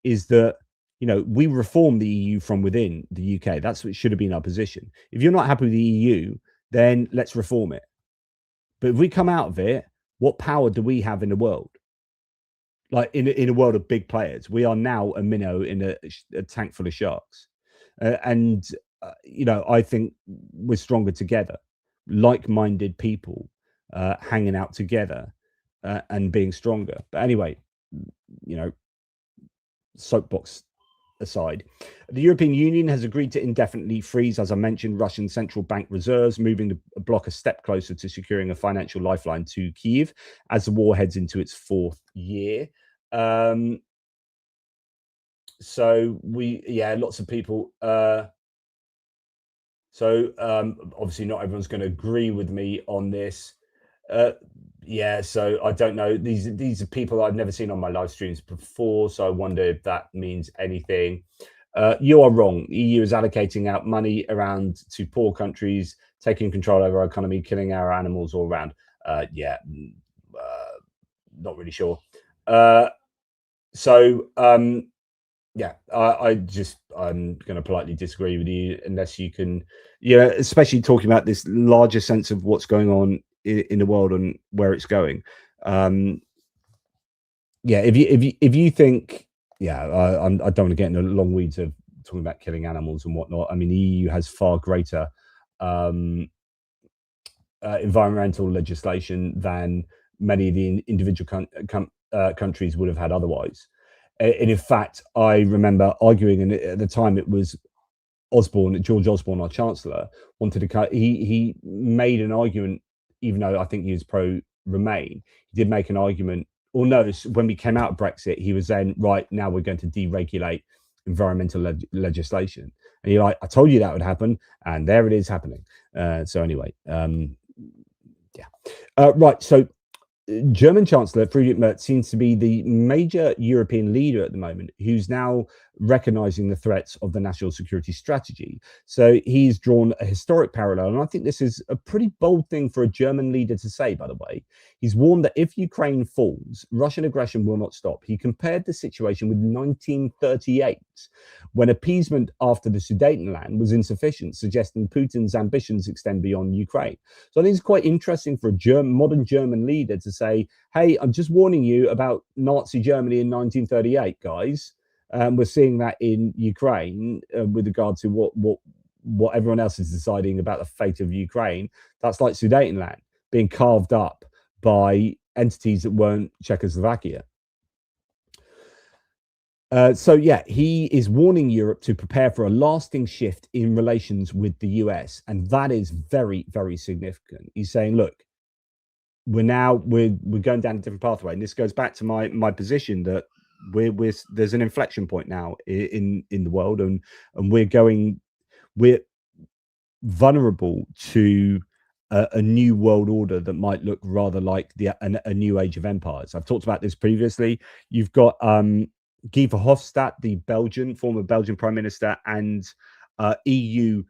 is that, you know, we reform the EU from within the UK. That's what should have been our position. If you're not happy with the EU, then let's reform it. But if we come out of it, what power do we have in the world? Like in a world of big players, we are now a minnow in a tank full of sharks. And you know, I think we're stronger together, like-minded people hanging out together and being stronger. But anyway, you know, soapbox aside, the European Union has agreed to indefinitely freeze, as I mentioned, Russian central bank reserves, moving the bloc a step closer to securing a financial lifeline to Kyiv as the war heads into its fourth year. So lots of people. Obviously, not everyone's going to agree with me on this. So I don't know. These are people I've never seen on my live streams before, so I wonder if that means anything. You are wrong. The EU is allocating out money around to poor countries, taking control over our economy, killing our animals all around. Not really sure. I'm going to politely disagree with you unless you can, especially talking about this larger sense of what's going on in the world and where it's going. If you think, I don't want to get into long weeds of talking about killing animals and whatnot. I mean, the EU has far greater environmental legislation than many of the individual countries would have had otherwise. And in fact, I remember arguing, and at the time it was George Osborne, our Chancellor, wanted to cut. He made an argument, even though I think he was pro Remain. He did make an argument. Or no, when we came out of Brexit, he was saying, right, now we're going to deregulate environmental legislation. And you're like, I told you that would happen, and there it is happening. So anyway, right. So German Chancellor Friedrich Merz seems to be the major European leader at the moment who's now recognizing the threats of the national security strategy. So he's drawn a historic parallel, and I think this is a pretty bold thing for a German leader to say, by the way. He's warned that if Ukraine falls, Russian aggression will not stop. He compared the situation with 1938, when appeasement after the Sudetenland was insufficient, suggesting Putin's ambitions extend beyond Ukraine. So I think it's quite interesting for a modern German leader to say, hey, I'm just warning you about Nazi Germany in 1938, guys. We're seeing that in Ukraine with regard to what everyone else is deciding about the fate of Ukraine. That's like Sudetenland being carved up by entities that weren't Czechoslovakia. He is warning Europe to prepare for a lasting shift in relations with the US, and that is very, very significant. He's saying, look, we're going down a different pathway, and this goes back to my position that there's an inflection point now in the world, and we're vulnerable to a new world order that might look rather like a new age of empires. I've talked about this previously. You've got Guy Verhofstadt, the former Belgian Prime Minister, and EU,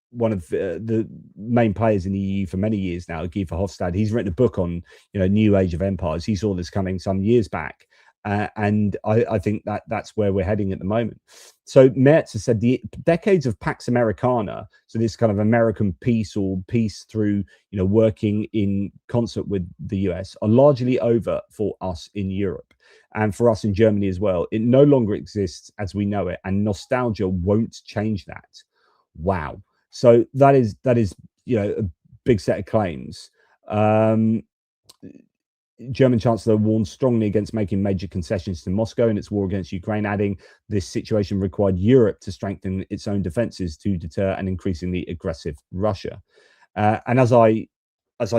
one of the main players in the EU for many years now, Guy Verhofstadt. He's written a book on new age of empires. He saw this coming some years back, and I think that's where we're heading at the moment. So Merz has said the decades of Pax Americana, so this kind of American peace or peace through working in concert with the US, are largely over for us in Europe and for us in Germany as well. It no longer exists as we know it, and nostalgia won't change that. Wow. So that is a big set of claims. German Chancellor warned strongly against making major concessions to Moscow in its war against Ukraine, adding this situation required Europe to strengthen its own defenses to deter an increasingly aggressive Russia. And as I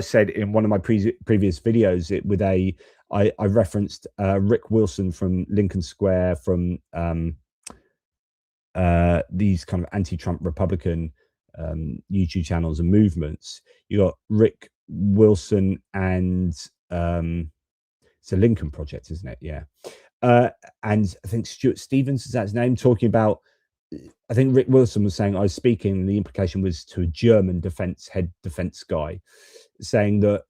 said in one of my previous videos, I referenced Rick Wilson from Lincoln Square, from these kind of anti-Trump Republican YouTube channels and movements. You got Rick Wilson and it's a Lincoln Project, isn't it? Yeah. And I think Stuart Stevens, is that his name, talking about, I think Rick Wilson was saying, I was speaking, and the implication was to a German defense guy, saying that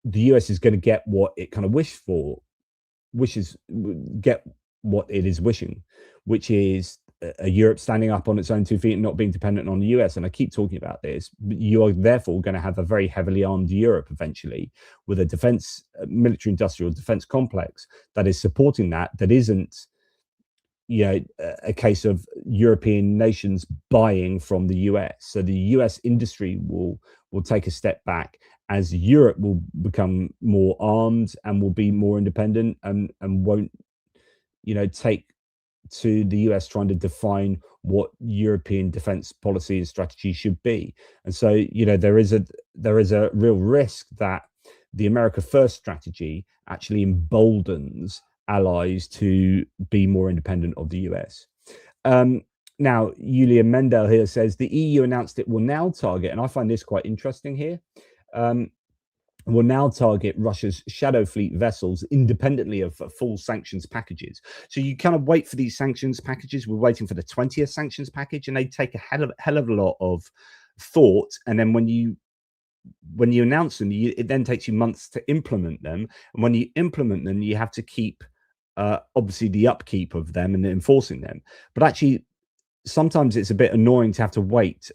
the US is going to get what it kind of get what it is wishing, which is a Europe standing up on its own 2 feet and not being dependent on the US. And I keep talking about this, but you are therefore going to have a very heavily armed Europe eventually, with a defense, military industrial defense complex that is supporting that isn't, you know, a case of European nations buying from the US. So the US industry will take a step back as Europe will become more armed and will be more independent, and won't, you know, take to the US trying to define what European defense policy and strategy should be. And so, you know, there is a real risk that the America First strategy actually emboldens allies to be more independent of the US. Now, Yulia Mendel here says the EU announced it will now target, and I find this quite interesting here, will now target Russia's shadow fleet vessels independently of full sanctions packages. So you kind of wait for these sanctions packages. We're waiting for the 20th sanctions package, and they take a hell of a lot of thought. And then when you announce them, it then takes you months to implement them. And when you implement them, you have to keep obviously the upkeep of them and enforcing them. But actually, sometimes it's a bit annoying to have to wait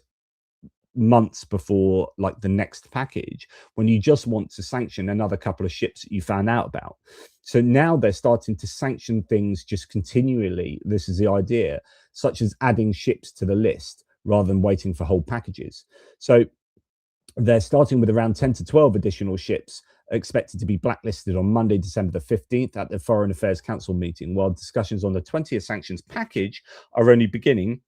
months before like the next package, when you just want to sanction another couple of ships that you found out about. So now they're starting to sanction things just continually. This is the idea, such as adding ships to the list rather than waiting for whole packages. So they're starting with around 10 to 12 additional ships expected to be blacklisted on Monday, December the 15th at the Foreign Affairs Council meeting, while discussions on the 20th sanctions package are only beginning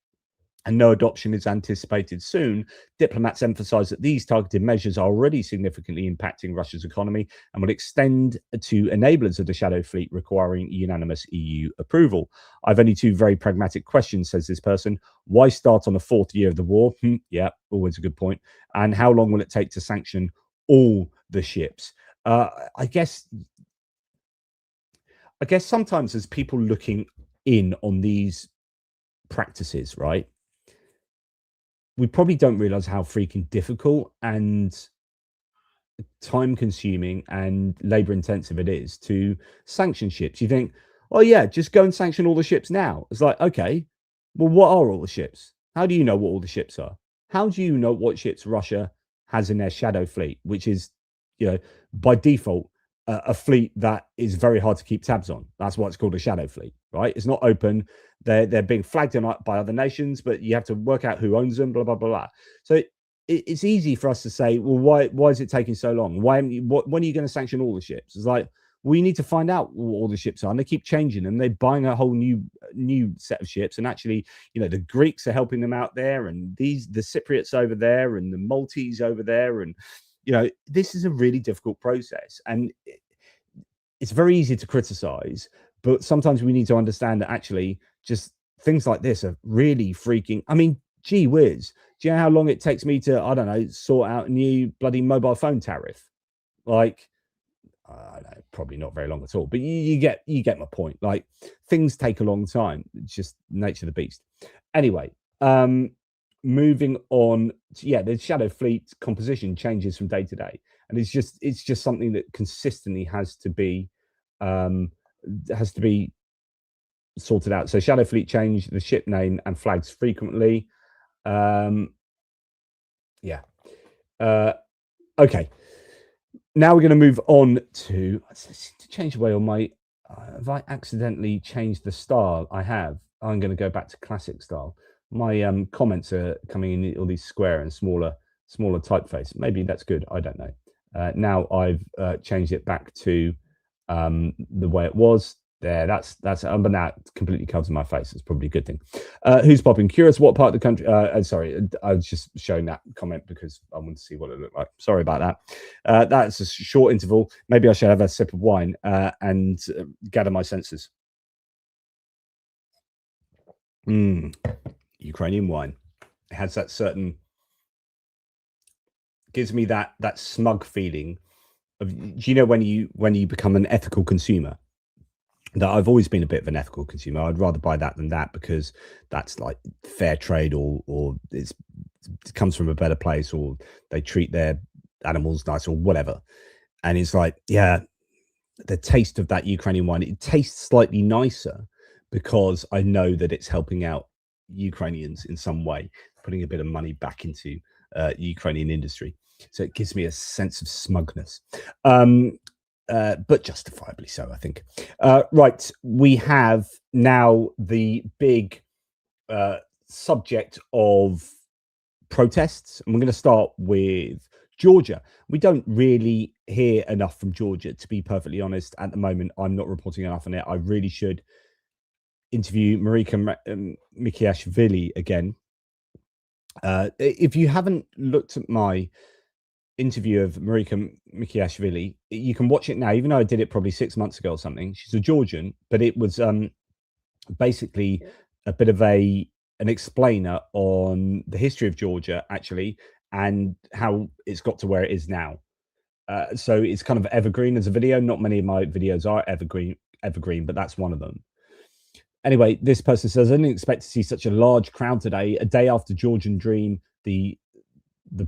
and no adoption is anticipated soon. Diplomats emphasize that these targeted measures are already significantly impacting Russia's economy and will extend to enablers of the shadow fleet requiring unanimous EU approval. I have only two very pragmatic questions, says this person. Why start on the fourth year of the war? Yeah, always a good point. And how long will it take to sanction all the ships? I guess sometimes as people looking in on these practices, right, we probably don't realize how freaking difficult and time consuming and labor intensive it is to sanction ships. You think, oh yeah, just go and sanction all the ships now. It's like, okay, well, what are all the ships? How do you know what all the ships are? How do you know what ships Russia has in their shadow fleet, which is, you know, by default, a fleet that is very hard to keep tabs on? That's why it's called a shadow fleet, right? It's not open. They're being flagged by other nations, but you have to work out who owns them, blah, blah, blah, blah. So it's easy for us to say, well, why is it taking so long? When are you going to sanction all the ships? It's like, we need to find out what all the ships are, and they keep changing them. They're buying a whole new set of ships, and actually, you know, the Greeks are helping them out there, and the Cypriots over there, and the Maltese over there, and you know, this is a really difficult process, and it's very easy to criticize, but sometimes we need to understand that actually just things like this are really freaking, I mean, gee whiz, do you know how long it takes me to, I don't know, sort out a new bloody mobile phone tariff? Like, I don't know, probably not very long at all, but you get my point. Like, things take a long time. It's just nature of the beast. Anyway, moving on to, yeah, the shadow fleet composition changes from day to day, and it's just something that consistently has to be sorted out. So shadow fleet change the ship name and flags frequently. Okay, now we're going to move on to change away on my have I accidentally changed the style? I have. I'm going to go back to classic style. My comments are coming in all these square and smaller typeface. Maybe that's good. I don't know. Now I've changed it back to the way it was. There, that's but that completely covers my face. It's probably a good thing. Who's popping? Curious what part of the country? Sorry, I was just showing that comment because I want to see what it looked like. Sorry about that. That's a short interval. Maybe I should have a sip of wine and gather my senses. Ukrainian wine. It has that certain, gives me that smug feeling of, do you know when you become an ethical consumer? That I've always been a bit of an ethical consumer. I'd rather buy that than that because that's like fair trade, or it comes from a better place, or they treat their animals nice, or whatever. And it's like, yeah, the taste of that Ukrainian wine, it tastes slightly nicer because I know that it's helping out Ukrainians in some way, putting a bit of money back into Ukrainian industry. So it gives me a sense of smugness. But justifiably so, I think. Right, we have now the big subject of protests, and we're going to start with Georgia. We don't really hear enough from Georgia, to be perfectly honest. At the moment, I'm not reporting enough on it. I really should interview Marika Mikiashvili again. If you haven't looked at my interview of Marika Mikiashvili, you can watch it now, even though I did it probably 6 months ago or something. She's a Georgian, but it was basically a bit of an explainer on the history of Georgia, actually, and how it's got to where it is now. So it's kind of evergreen as a video. Not many of my videos are evergreen, but that's one of them. Anyway, this person says, I didn't expect to see such a large crowd today, a day after Georgian Dream, the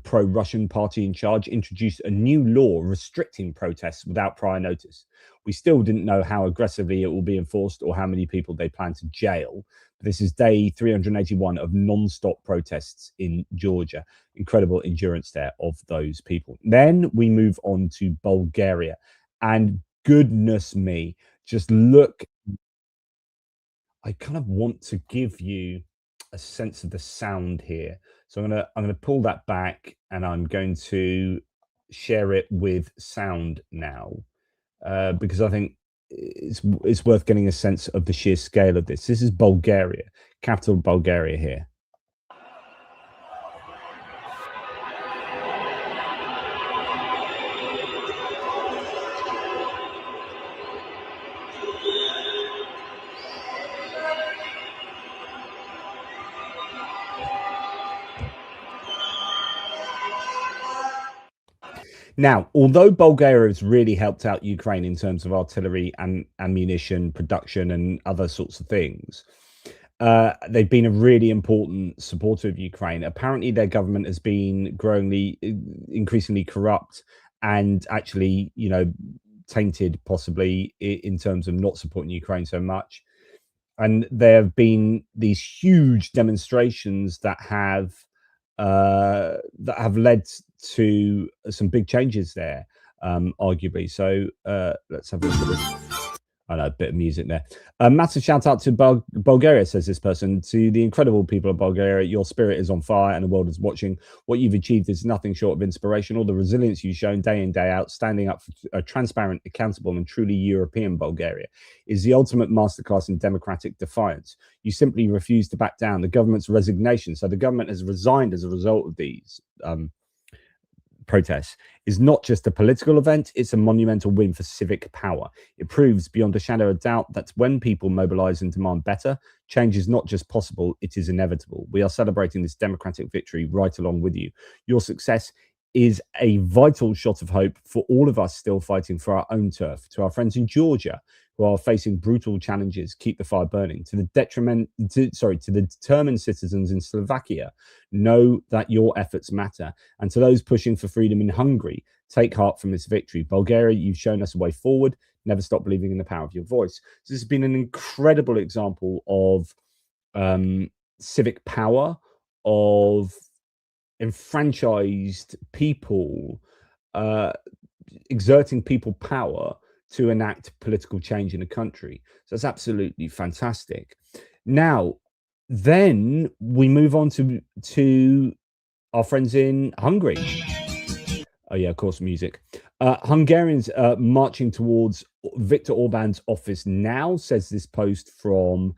pro-Russian party in charge, introduced a new law restricting protests without prior notice. We still didn't know how aggressively it will be enforced or how many people they plan to jail. This is day 381 of non-stop protests in Georgia. Incredible endurance there of those people. Then we move on to Bulgaria. And goodness me, just look. I kind of want to give you a sense of the sound here. So I'm gonna pull that back, and I'm going to share it with sound now, because I think it's worth getting a sense of the sheer scale of this. This is Bulgaria, capital Bulgaria here. Now, although Bulgaria has really helped out Ukraine in terms of artillery and ammunition production and other sorts of things, they've been a really important supporter of Ukraine. Apparently, their government has been increasingly corrupt and actually, tainted possibly in terms of not supporting Ukraine so much. And there have been these huge demonstrations that have led to some big changes there, arguably. So let's have a look at this. I know, a bit of music there. A massive shout out to Bulgaria, says this person, to the incredible people of Bulgaria. Your spirit is on fire and the world is watching. What you've achieved is nothing short of inspirational. The resilience you've shown day in, day out, standing up for a transparent, accountable, and truly European Bulgaria is the ultimate masterclass in democratic defiance. You simply refuse to back down. The government's resignation, so the government has resigned as a result of these protests, is not just a political event, it's a monumental win for civic power. It proves beyond a shadow of doubt that when people mobilize and demand better, change is not just possible, it is inevitable. We are celebrating this democratic victory right along with you. Your success is a vital shot of hope for all of us still fighting for our own turf. To our friends in Georgia who are facing brutal challenges, keep the fire burning. To the determined citizens in Slovakia, know that your efforts matter. And to those pushing for freedom in Hungary, take heart from this victory. Bulgaria, you've shown us a way forward. Never stop believing in the power of your voice. So this has been an incredible example of civic power, of enfranchised people exerting people power to enact political change in a country. So it's absolutely fantastic. Now, then we move on to our friends in Hungary. Oh yeah, of course, music. Hungarians marching towards Viktor Orban's office now, says this post from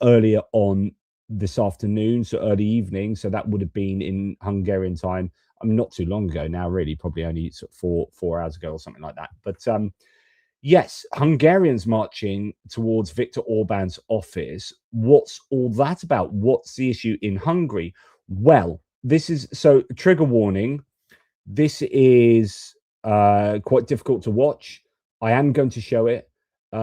earlier on this afternoon, so early evening. So that would have been in Hungarian time. I mean, not too long ago now, really, probably only sort of 4 hours ago or something like that. But yes, Hungarians marching towards Viktor Orban's office. What's all that about? What's the issue in Hungary? Well, this is so trigger warning. This is quite difficult to watch. I am going to show it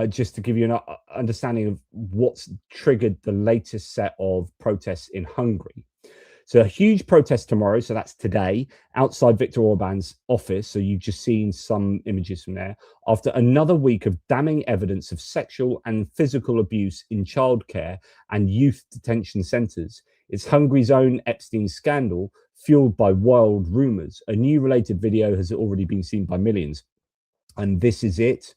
just to give you an understanding of what's triggered the latest set of protests in Hungary. So a huge protest tomorrow, so that's today, outside Viktor Orban's office. So you've just seen some images from there. After another week of damning evidence of sexual and physical abuse in childcare and youth detention centres, it's Hungary's own Epstein scandal, fueled by wild rumours. A new related video has already been seen by millions. And this is it.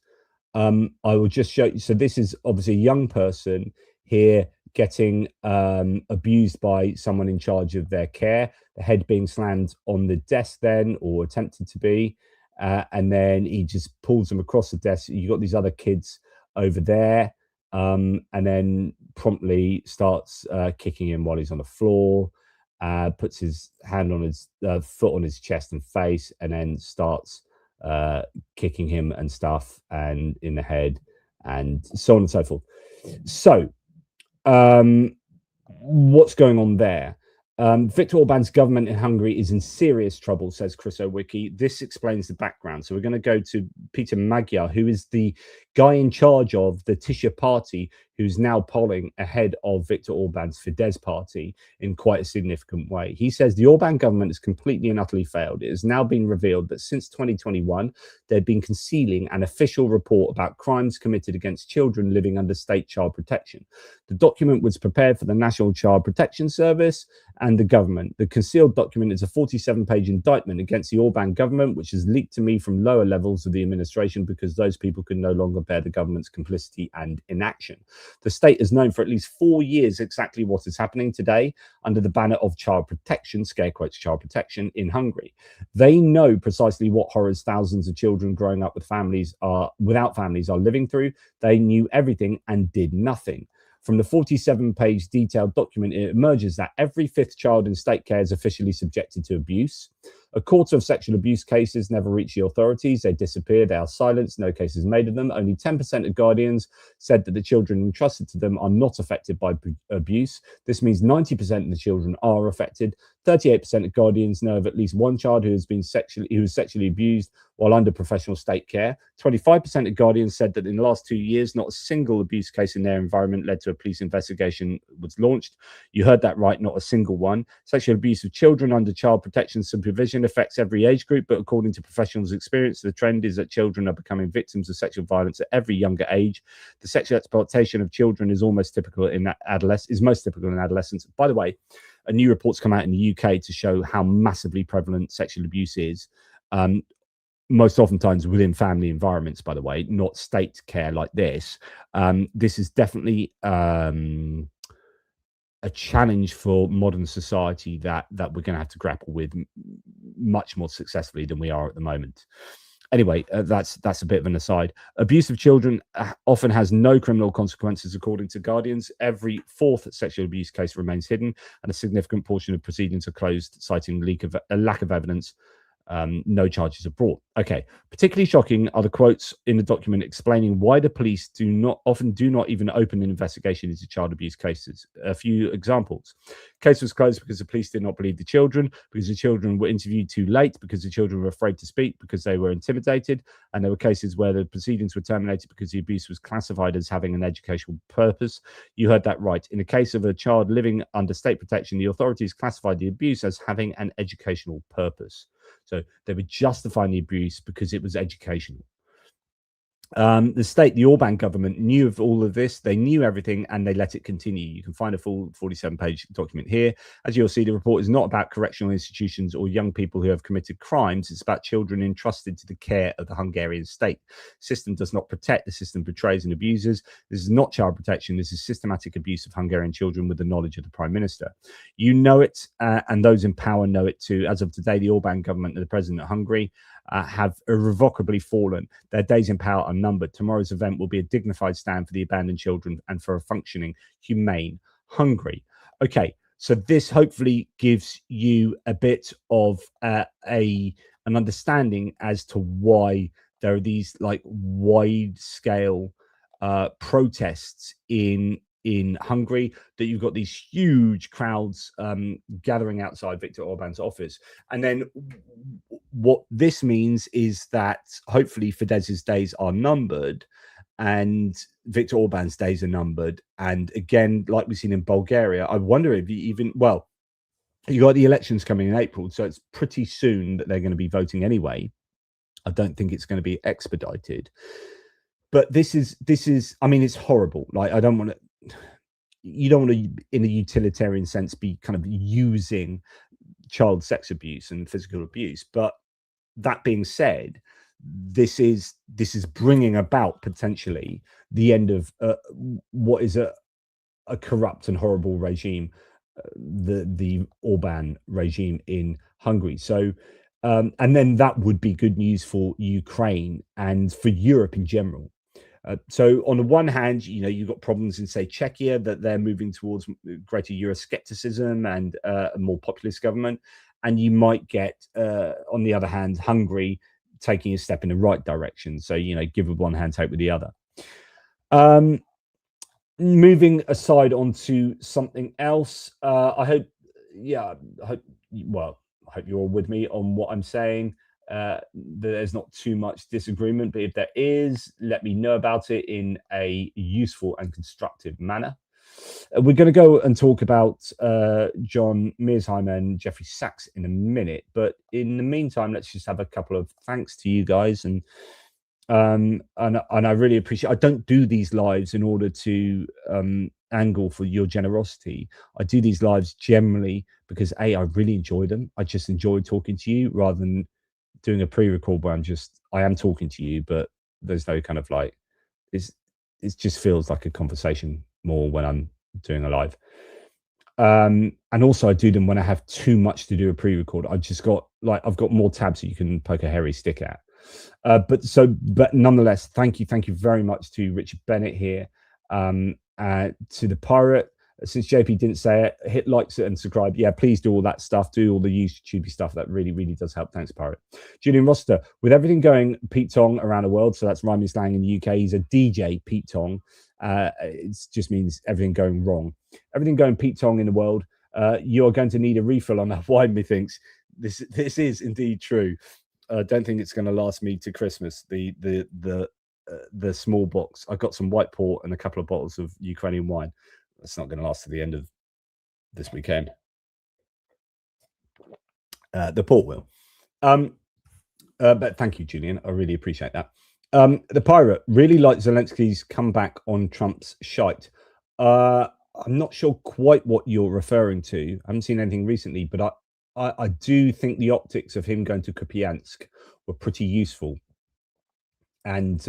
I will just show you. So this is obviously a young person here getting abused by someone in charge of their care, the head being slammed on the desk then, or attempted to be, and then he just pulls them across the desk. You got these other kids over there, and then promptly starts kicking him while he's on the floor, puts his hand on his foot on his chest and face, and then starts kicking him and stuff, and in the head, and so on and so forth. So what's going on there? Viktor Orban's government in Hungary is in serious trouble, says Chris Owicki. This explains the background. So we're going to go to Peter Magyar, who is the guy in charge of the Tisza party, who's now polling ahead of Viktor Orban's Fidesz party in quite a significant way. He says the Orban government has completely and utterly failed. It has now been revealed that since 2021, they've been concealing an official report about crimes committed against children living under state child protection. The document was prepared for the National Child Protection Service and the government. The concealed document is a 47-page indictment against the Orban government, which is leaked to me from lower levels of the administration because those people can no longer bear the government's complicity and inaction. The state has known for at least 4 years exactly what is happening today under the banner of child protection, scare quotes child protection, in Hungary. They know precisely what horrors thousands of children growing up with without families are living through. They knew everything and did nothing. From the 47-page detailed document, it emerges that every fifth child in state care is officially subjected to abuse. A quarter of sexual abuse cases never reach the authorities. They disappear. They are silenced. No cases made of them. Only 10% of guardians said that the children entrusted to them are not affected by abuse. This means 90% of the children are affected. 38% of guardians know of at least one child who was sexually abused while under professional state care. 25% of guardians said that in the last 2 years, not a single abuse case in their environment led to a police investigation was launched. You heard that right, not a single one. Sexual abuse of children under child protection supervision affects every age group, but according to professionals' experience, the trend is that children are becoming victims of sexual violence at every younger age. The sexual exploitation of children is most typical in adolescence. By the way, a new report's come out in the UK to show how massively prevalent sexual abuse is. Most oftentimes within family environments, by the way, not state care like this. This is definitely a challenge for modern society that we're going to have to grapple with much more successfully than we are at the moment. Anyway, that's a bit of an aside. Abuse of children often has no criminal consequences, according to guardians. Every fourth sexual abuse case remains hidden, and a significant portion of proceedings are closed, citing a lack of evidence. No charges are brought. Okay, particularly shocking are the quotes in the document explaining why the police often do not even open an investigation into child abuse cases. A few examples. Case was closed because the police did not believe the children, because the children were interviewed too late, because the children were afraid to speak, because they were intimidated, and there were cases where the proceedings were terminated because the abuse was classified as having an educational purpose. You heard that right. In the case of a child living under state protection, the authorities classified the abuse as having an educational purpose. So they were justifying the abuse because it was educational. The Orban government knew of all of this. They knew everything and they let it continue. You can find a full 47-page document here. As you'll see, the report is not about correctional institutions or young people who have committed crimes. It's about children entrusted to the care of the Hungarian state. The system does not protect. The system betrays and abuses. This is not child protection. This is systematic abuse of Hungarian children with the knowledge of the Prime Minister. You know it, and those in power know it too. As of today, the Orban government and the president of Hungary have irrevocably fallen. Their days in power are numbered. Tomorrow's event will be a dignified stand for the abandoned children and for a functioning, humane Hungary. Okay, so this hopefully gives you a bit of an understanding as to why there are these like wide-scale protests in Hungary, that you've got these huge crowds gathering outside Viktor Orban's office. And then what this means is that hopefully Fidesz's days are numbered and Viktor Orban's days are numbered. And again, like we've seen in Bulgaria, I wonder if you got the elections coming in April, so it's pretty soon that they're going to be voting anyway. I don't think it's going to be expedited. But this is, I mean, it's horrible. Like, you don't want to, in a utilitarian sense, be kind of using child sex abuse and physical abuse. But that being said, this is bringing about potentially the end of what is a corrupt and horrible regime, the Orban regime in Hungary. So, and then that would be good news for Ukraine and for Europe in general. So on the one hand, you've got problems in, say, Czechia, that they're moving towards greater Euroscepticism and a more populist government. And you might get, on the other hand, Hungary taking a step in the right direction. So, give with one hand, take with the other. Moving aside onto something else, I hope you're all with me on what I'm saying. There's not too much disagreement, but if there is, let me know about it in a useful and constructive manner. We're going to go and talk about John Mearsheimer and Jeffrey Sachs in a minute, but in the meantime, let's just have a couple of thanks to you guys, and I really appreciate. I don't do these lives in order to angle for your generosity. I do these lives generally because I really enjoy them. I just enjoy talking to you rather than doing a pre-record where I am talking to you, but there's no kind of like, it just feels like a conversation more when I'm doing a live. And also I do them when I have too much to do a pre-record. I've got more tabs that you can poke a hairy stick at. But nonetheless, thank you very much to Richard Bennett here, to the Pirate. Since JP didn't say it, hit likes it and subscribe. Yeah, please do all that stuff. Do all the YouTube stuff. That really, really does help. Thanks, Pirate. Julian Roster, with everything going Pete Tong around the world, so that's rhyming slang in the UK. He's a DJ, Pete Tong. It just means everything going wrong. Everything going Pete Tong in the world. You're going to need a refill on that wine, methinks. This is indeed true. Don't think it's going to last me to Christmas. The small box. I got some white port and a couple of bottles of Ukrainian wine. It's not going to last to the end of this weekend. The port will. But thank you, Julian. I really appreciate that. The Pirate really liked Zelensky's comeback on Trump's shite. I'm not sure quite what you're referring to. I haven't seen anything recently, but I do think the optics of him going to Kupiansk were pretty useful. And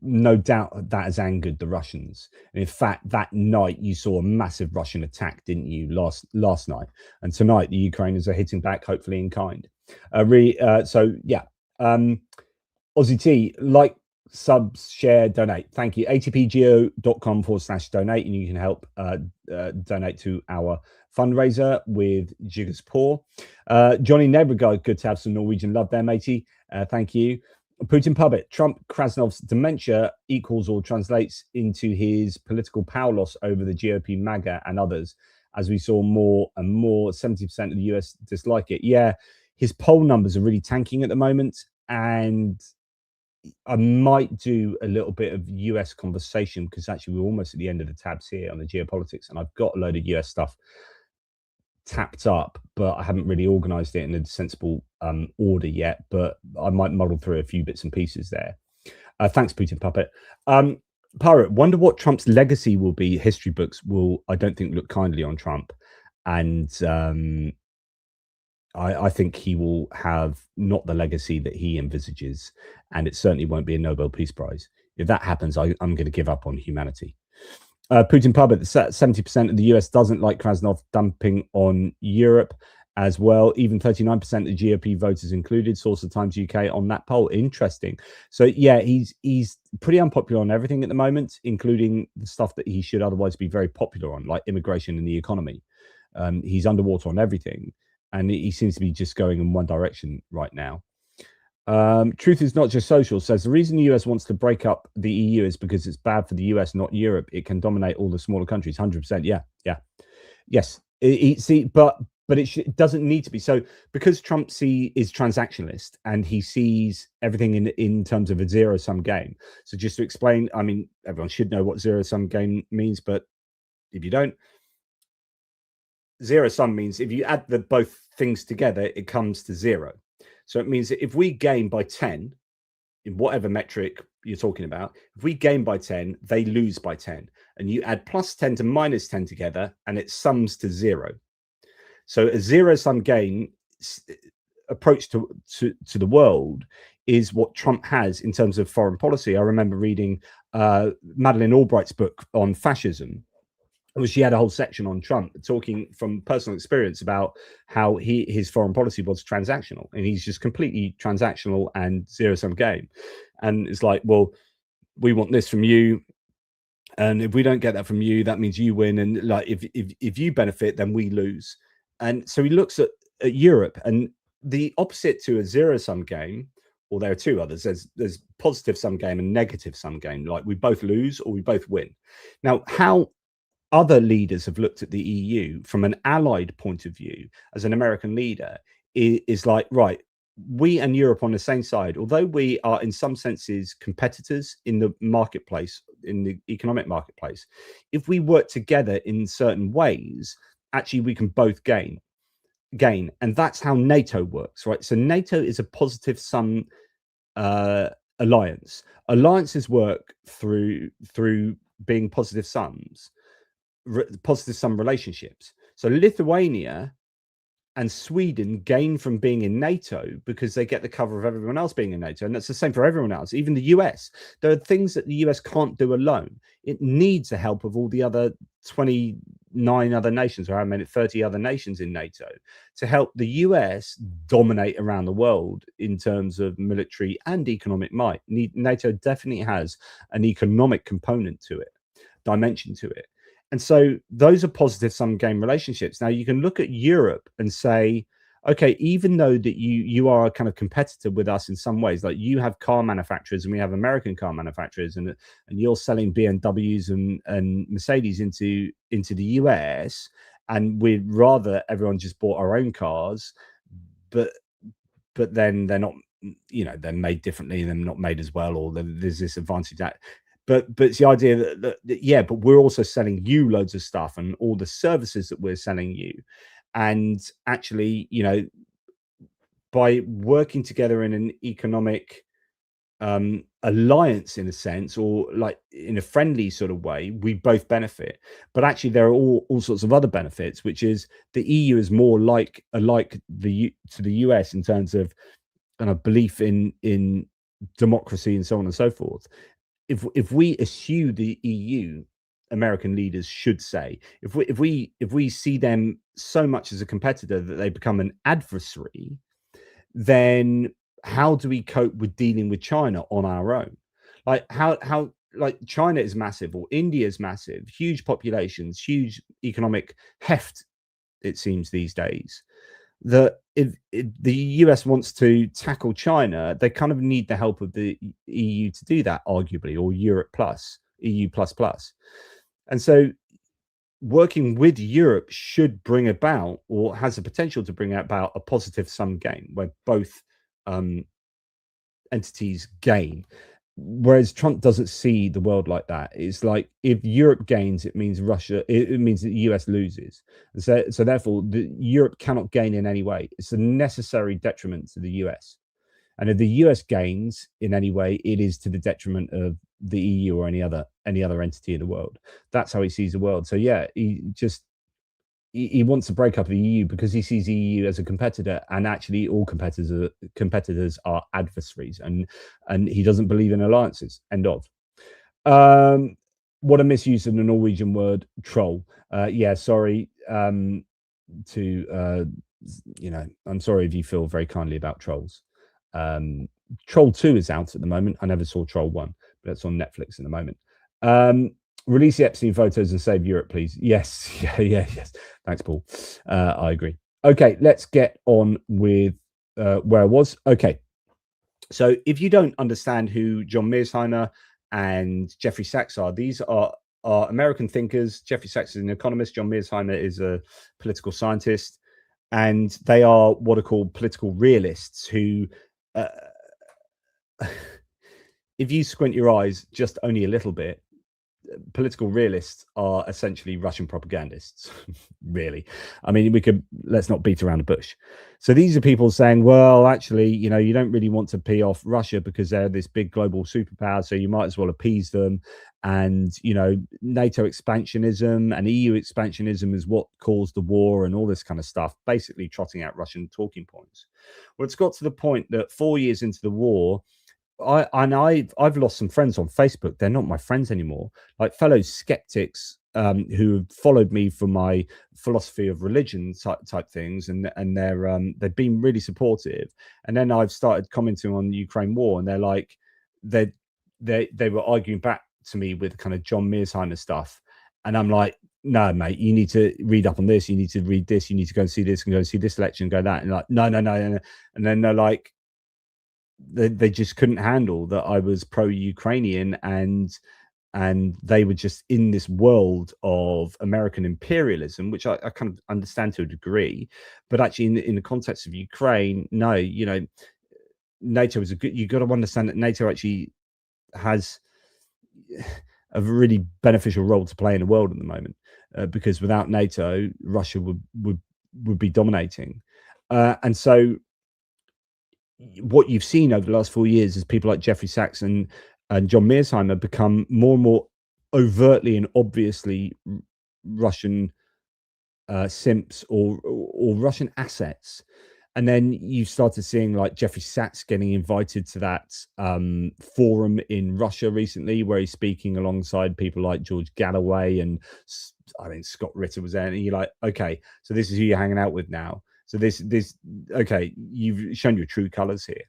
no doubt that has angered the Russians. And in fact, that night you saw a massive Russian attack, didn't you, last night? And tonight the Ukrainians are hitting back, hopefully in kind. So yeah, Aussie T, like, subs, share, donate. Thank you. ATPGEO.com/donate, and you can help donate to our fundraiser with Jigger's Paw. Johnny Nebregard, good to have some Norwegian love there, matey. Thank you. Putin Puppet, Trump Krasnov's dementia equals or translates into his political power loss over the GOP, MAGA, and others. As we saw more and more, 70% of the US dislike it. Yeah, his poll numbers are really tanking at the moment, and I might do a little bit of US conversation because actually we're almost at the end of the tabs here on the geopolitics, and I've got a load of US stuff tapped up, but I haven't really organized it in a sensible order yet, but I might muddle through a few bits and pieces there. Thanks, Putin Puppet. Pirate, wonder what Trump's legacy will be. History books will, I don't think, look kindly on Trump. And I think he will have not the legacy that he envisages. And it certainly won't be a Nobel Peace Prize. If that happens, I'm going to give up on humanity. Putin Puppet, 70% of the US doesn't like Krasnov dumping on Europe as well. Even 39% of GOP voters included. Source of Times UK on that poll. Interesting. So yeah, he's pretty unpopular on everything at the moment, including the stuff that he should otherwise be very popular on, like immigration and the economy. He's underwater on everything, and he seems to be just going in one direction right now. Truth is not just social says the reason the US wants to break up the EU is because it's bad for the US, not Europe. It can dominate all the smaller countries. 100%. Yeah. Yes. But it doesn't need to be. So because Trump is transactionalist and he sees everything in terms of a zero-sum game. So just to explain, I mean, everyone should know what zero-sum game means, but if you don't, zero-sum means if you add both things together, it comes to zero. So it means that if we gain by 10, in whatever metric you're talking about, if we gain by 10, they lose by 10. And you add plus 10 to minus 10 together, and it sums to 0. So a zero-sum game approach to the world is what Trump has in terms of foreign policy. I remember reading Madeleine Albright's book on fascism, which she had a whole section on Trump, talking from personal experience about how his foreign policy was transactional, and he's just completely transactional and zero-sum game. And it's like, well, we want this from you, and if we don't get that from you, that means you win, and like if you benefit, then we lose. And so he looks at Europe, and the opposite to a zero-sum game, or there are two others. There's positive sum game and negative sum game. Like we both lose or we both win. Now, how other leaders have looked at the EU from an allied point of view as an American leader is like, right, we and Europe on the same side, although we are in some senses competitors in the marketplace, in the economic marketplace, if we work together in certain ways, actually we can both gain. And that's how NATO works, right? So NATO is a positive sum alliance. Alliances work through being positive sums. Positive sum relationships. So Lithuania and Sweden gain from being in NATO because they get the cover of everyone else being in NATO, and that's the same for everyone else, even the US. There are things that the US can't do alone. It needs the help of all the other 29 other nations, or how many, 30 other nations in NATO, to help the US dominate around the world in terms of military and economic might. NATO definitely has an economic component to it, dimension to it. And so those are positive sum game relationships. Now you can look at Europe and say, okay, even though that you are a kind of competitor with us in some ways, like you have car manufacturers and we have American car manufacturers, and you're selling BMWs and Mercedes into the US, and we'd rather everyone just bought our own cars, but then they're not, you know, they're made differently and they're not made as well, or there's this advantage that. But it's the idea that yeah, but we're also selling you loads of stuff and all the services that we're selling you. And actually, you know, by working together in an economic alliance, in a sense, or like in a friendly sort of way, we both benefit. But actually, there are all sorts of other benefits, which is the EU is more like the US in terms of kind of belief in democracy and so on and so forth. If we eschew the EU, American leaders should say, if we see them so much as a competitor that they become an adversary, then how do we cope with dealing with China on our own? Like how like China is massive, or India is massive, huge populations, huge economic heft, it seems these days. That if the US wants to tackle China, they kind of need the help of the EU to do that, arguably, or Europe plus, EU plus plus. And so working with Europe should bring about, or has the potential to bring about, a positive sum game where both entities gain. Whereas Trump doesn't see the world like that. It's like if Europe gains, it means Russia, it means that the US loses. And so therefore, Europe cannot gain in any way. It's a necessary detriment to the US. And if the US gains in any way, it is to the detriment of the EU or any other entity in the world. That's how he sees the world. So yeah, he wants to break up the EU because he sees the EU as a competitor, and actually all competitors are adversaries, and he doesn't believe in alliances. End of. What a misuse of the Norwegian word troll. Yeah, sorry. I'm sorry if you feel very kindly about trolls. Troll 2 is out at the moment. I never saw Troll 1, but it's on Netflix at the moment. Release the Epstein photos and save Europe, please. Yes. Yes. Thanks, Paul. I agree. Okay, let's get on with where I was. Okay. So if you don't understand who John Mearsheimer and Jeffrey Sachs are, these are American thinkers. Jeffrey Sachs is an economist. John Mearsheimer is a political scientist. And they are what are called political realists who, if you squint your eyes just only a little bit, political realists are essentially Russian propagandists, really. I mean, let's not beat around the bush. So these are people saying, well, actually, you don't really want to pee off Russia because they're this big global superpower, so you might as well appease them. And, NATO expansionism and EU expansionism is what caused the war and all this kind of stuff, basically trotting out Russian talking points. Well, it's got to the point that 4 years into the war, I've lost some friends on Facebook. They're not my friends anymore. Like fellow skeptics who have followed me for my philosophy of religion type things, and they've been really supportive. And then I've started commenting on the Ukraine war, and they're like, they were arguing back to me with kind of John Mearsheimer stuff, and I'm like, no, mate, you need to read up on this. You need to read this. You need to go and see this and go and see this lecture and go that. And like, no. And then they're like, they just couldn't handle that I was pro-Ukrainian, and they were just in this world of American imperialism, which I kind of understand to a degree, but actually in the context of Ukraine, no, NATO is you got to understand that NATO actually has a really beneficial role to play in the world at the moment, because without NATO, Russia would be dominating, and so what you've seen over the last 4 years is people like Jeffrey Sachs and John Mearsheimer become more and more overtly and obviously Russian simps or Russian assets. And then you started seeing like Jeffrey Sachs getting invited to that forum in Russia recently, where he's speaking alongside people like George Galloway, and I think Scott Ritter was there. And you're like, okay, so this is who you're hanging out with now. So okay, you've shown your true colors here.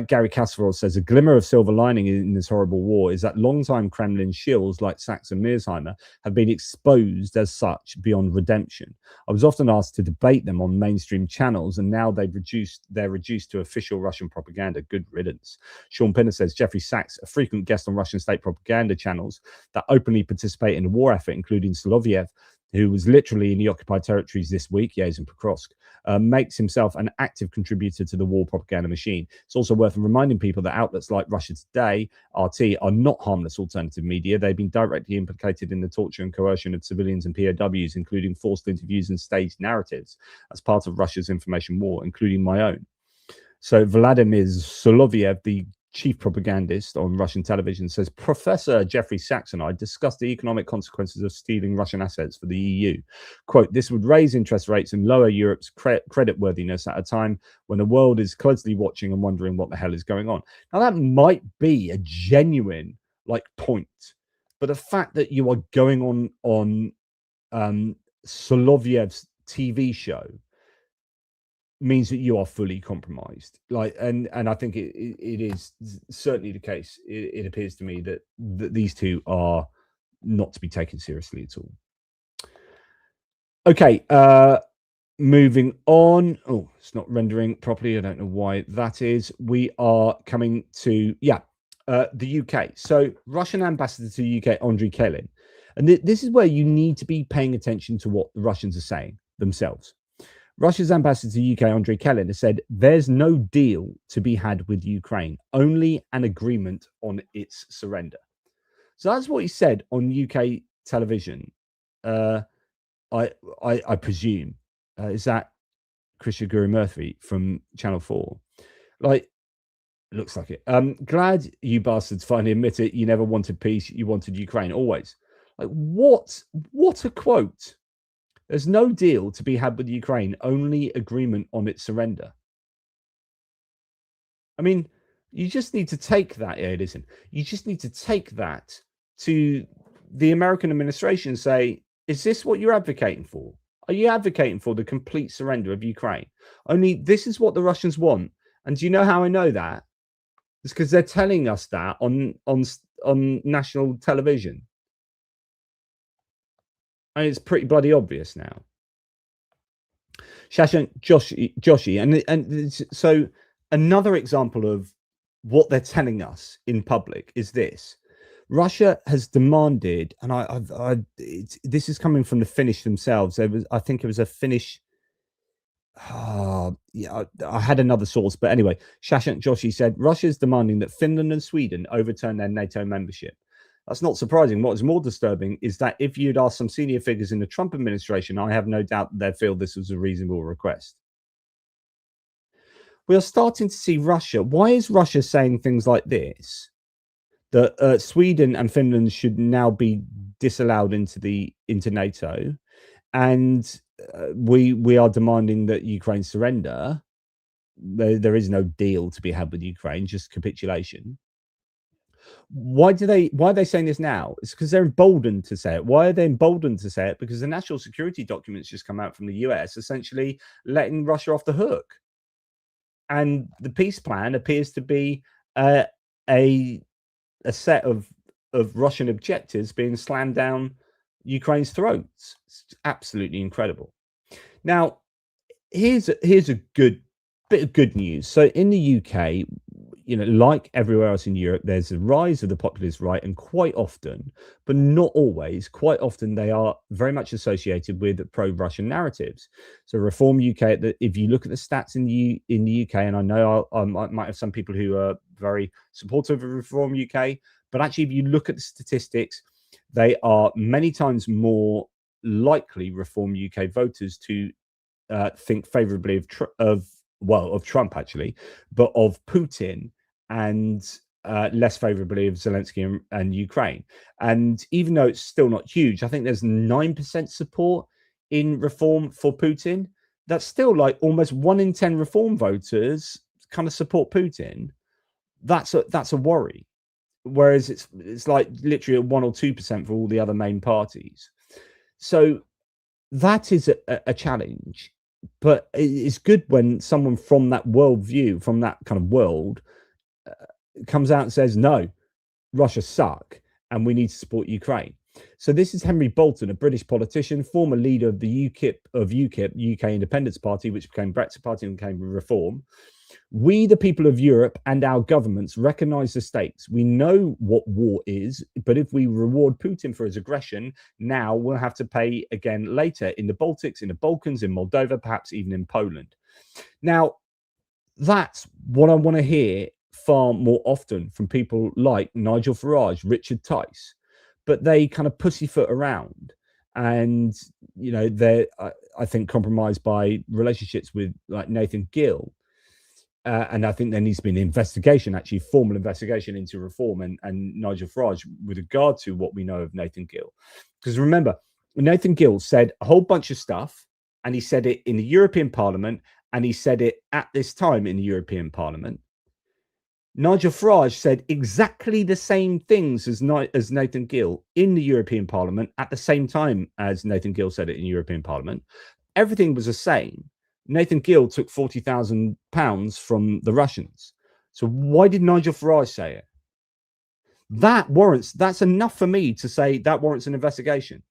Gary Kasparov says, a glimmer of silver lining in this horrible war is that longtime Kremlin shills like Sachs and Mearsheimer have been exposed as such beyond redemption. I was often asked to debate them on mainstream channels, and now they're reduced to official Russian propaganda. Good riddance. Sean Pinner says, Jeffrey Sachs, a frequent guest on Russian state propaganda channels that openly participate in the war effort, including Solovyev, who was literally in the occupied territories this week, he's in Pokrovsk, makes himself an active contributor to the war propaganda machine. It's also worth reminding people that outlets like Russia Today, RT, are not harmless alternative media. They've been directly implicated in the torture and coercion of civilians and POWs, including forced interviews and staged narratives as part of Russia's information war, including my own. So Vladimir Solovyev, the chief propagandist on Russian television, says, Professor Jeffrey Sachs and I discussed the economic consequences of stealing Russian assets for the EU. Quote, this would raise interest rates and lower Europe's creditworthiness at a time when the world is closely watching and wondering what the hell is going on. Now, that might be a genuine point, but the fact that you are going on Solovyev's TV show means that you are fully compromised. And I think it is certainly the case. It appears to me that these two are not to be taken seriously at all. Okay, moving on. Oh, it's not rendering properly. I don't know why that is. We are coming to the UK. So Russian ambassador to the UK, Andrei Kelin, and this is where you need to be paying attention to what the Russians are saying themselves. Russia's ambassador to the UK, Andrei Kelin, has said there's no deal to be had with Ukraine, only an agreement on its surrender. So that's what he said on UK television. I presume is that Krishna Guru Murthy from Channel 4. Looks like it. Glad you bastards finally admit it. You never wanted peace. You wanted Ukraine always. Like what? What a quote. There's no deal to be had with Ukraine. Only agreement on its surrender. I mean, you just need to take that. Yeah, it isn't. You just need to take that to the American administration and say, is this what you're advocating for? Are you advocating for the complete surrender of Ukraine? Only this is what the Russians want. And do you know how I know that? It's because they're telling us that on national television. And it's pretty bloody obvious now. Shashank Joshi, and so another example of what they're telling us in public is this: Russia has demanded, and this is coming from the Finnish themselves. I think it was a Finnish. Yeah, I had another source, but anyway, Shashank Joshi said Russia is demanding that Finland and Sweden overturn their NATO membership. That's not surprising. What is more disturbing is that if you'd asked some senior figures in the Trump administration, I have no doubt that they'd feel this was a reasonable request. We are starting to see Russia. Why is Russia saying things like this? That Sweden and Finland should now be disallowed into NATO, and we are demanding that Ukraine surrender. There is no deal to be had with Ukraine, just capitulation. Why are they saying this now? It's because they're emboldened to say it. Why are they emboldened to say it? Because the national security documents just come out from the US, essentially letting Russia off the hook. And the peace plan appears to be a set of Russian objectives being slammed down Ukraine's throats. It's absolutely incredible. Now, here's a good bit of good news. So in the UK, like everywhere else in Europe, there's a rise of the populist right, and quite often, but not always, quite often they are very much associated with pro-Russian narratives. So Reform UK, if you look at the stats in the UK, and I know I might have some people who are very supportive of Reform UK, but actually, if you look at the statistics, they are many times more likely Reform UK voters to think favorably of Trump, actually, but of Putin, and less favorably of Zelensky and Ukraine. And even though it's still not huge, I think there's 9% support in Reform for Putin. That's still like almost 1 in 10 Reform voters kind of support Putin. That's a worry. Whereas it's like literally 1 or 2% for all the other main parties. So that is a challenge. But it's good when someone from that worldview, from that kind of world, comes out and says, no, Russia suck and we need to support Ukraine. So this is Henry Bolton, a British politician, former leader of the UKIP, UK Independence Party, which became Brexit Party and became Reform. We, the people of Europe and our governments, recognize the stakes. We know what war is, but if we reward Putin for his aggression, now we'll have to pay again later in the Baltics, in the Balkans, in Moldova, perhaps even in Poland. Now, that's what I want to hear far more often from people like Nigel Farage, Richard Tice, but they kind of pussyfoot around. And, they're, I think, compromised by relationships with like Nathan Gill. And I think there needs to be an investigation, actually, formal investigation into Reform and Nigel Farage with regard to what we know of Nathan Gill. Because remember, Nathan Gill said a whole bunch of stuff, and he said it in the European Parliament, and he said it at this time in the European Parliament. Nigel Farage said exactly the same things as Nathan Gill in the European Parliament at the same time as Nathan Gill said it in European Parliament. Everything was the same. Nathan Gill took £40,000 from the Russians. So why did Nigel Farage say it? That's enough for me to say that warrants an investigation.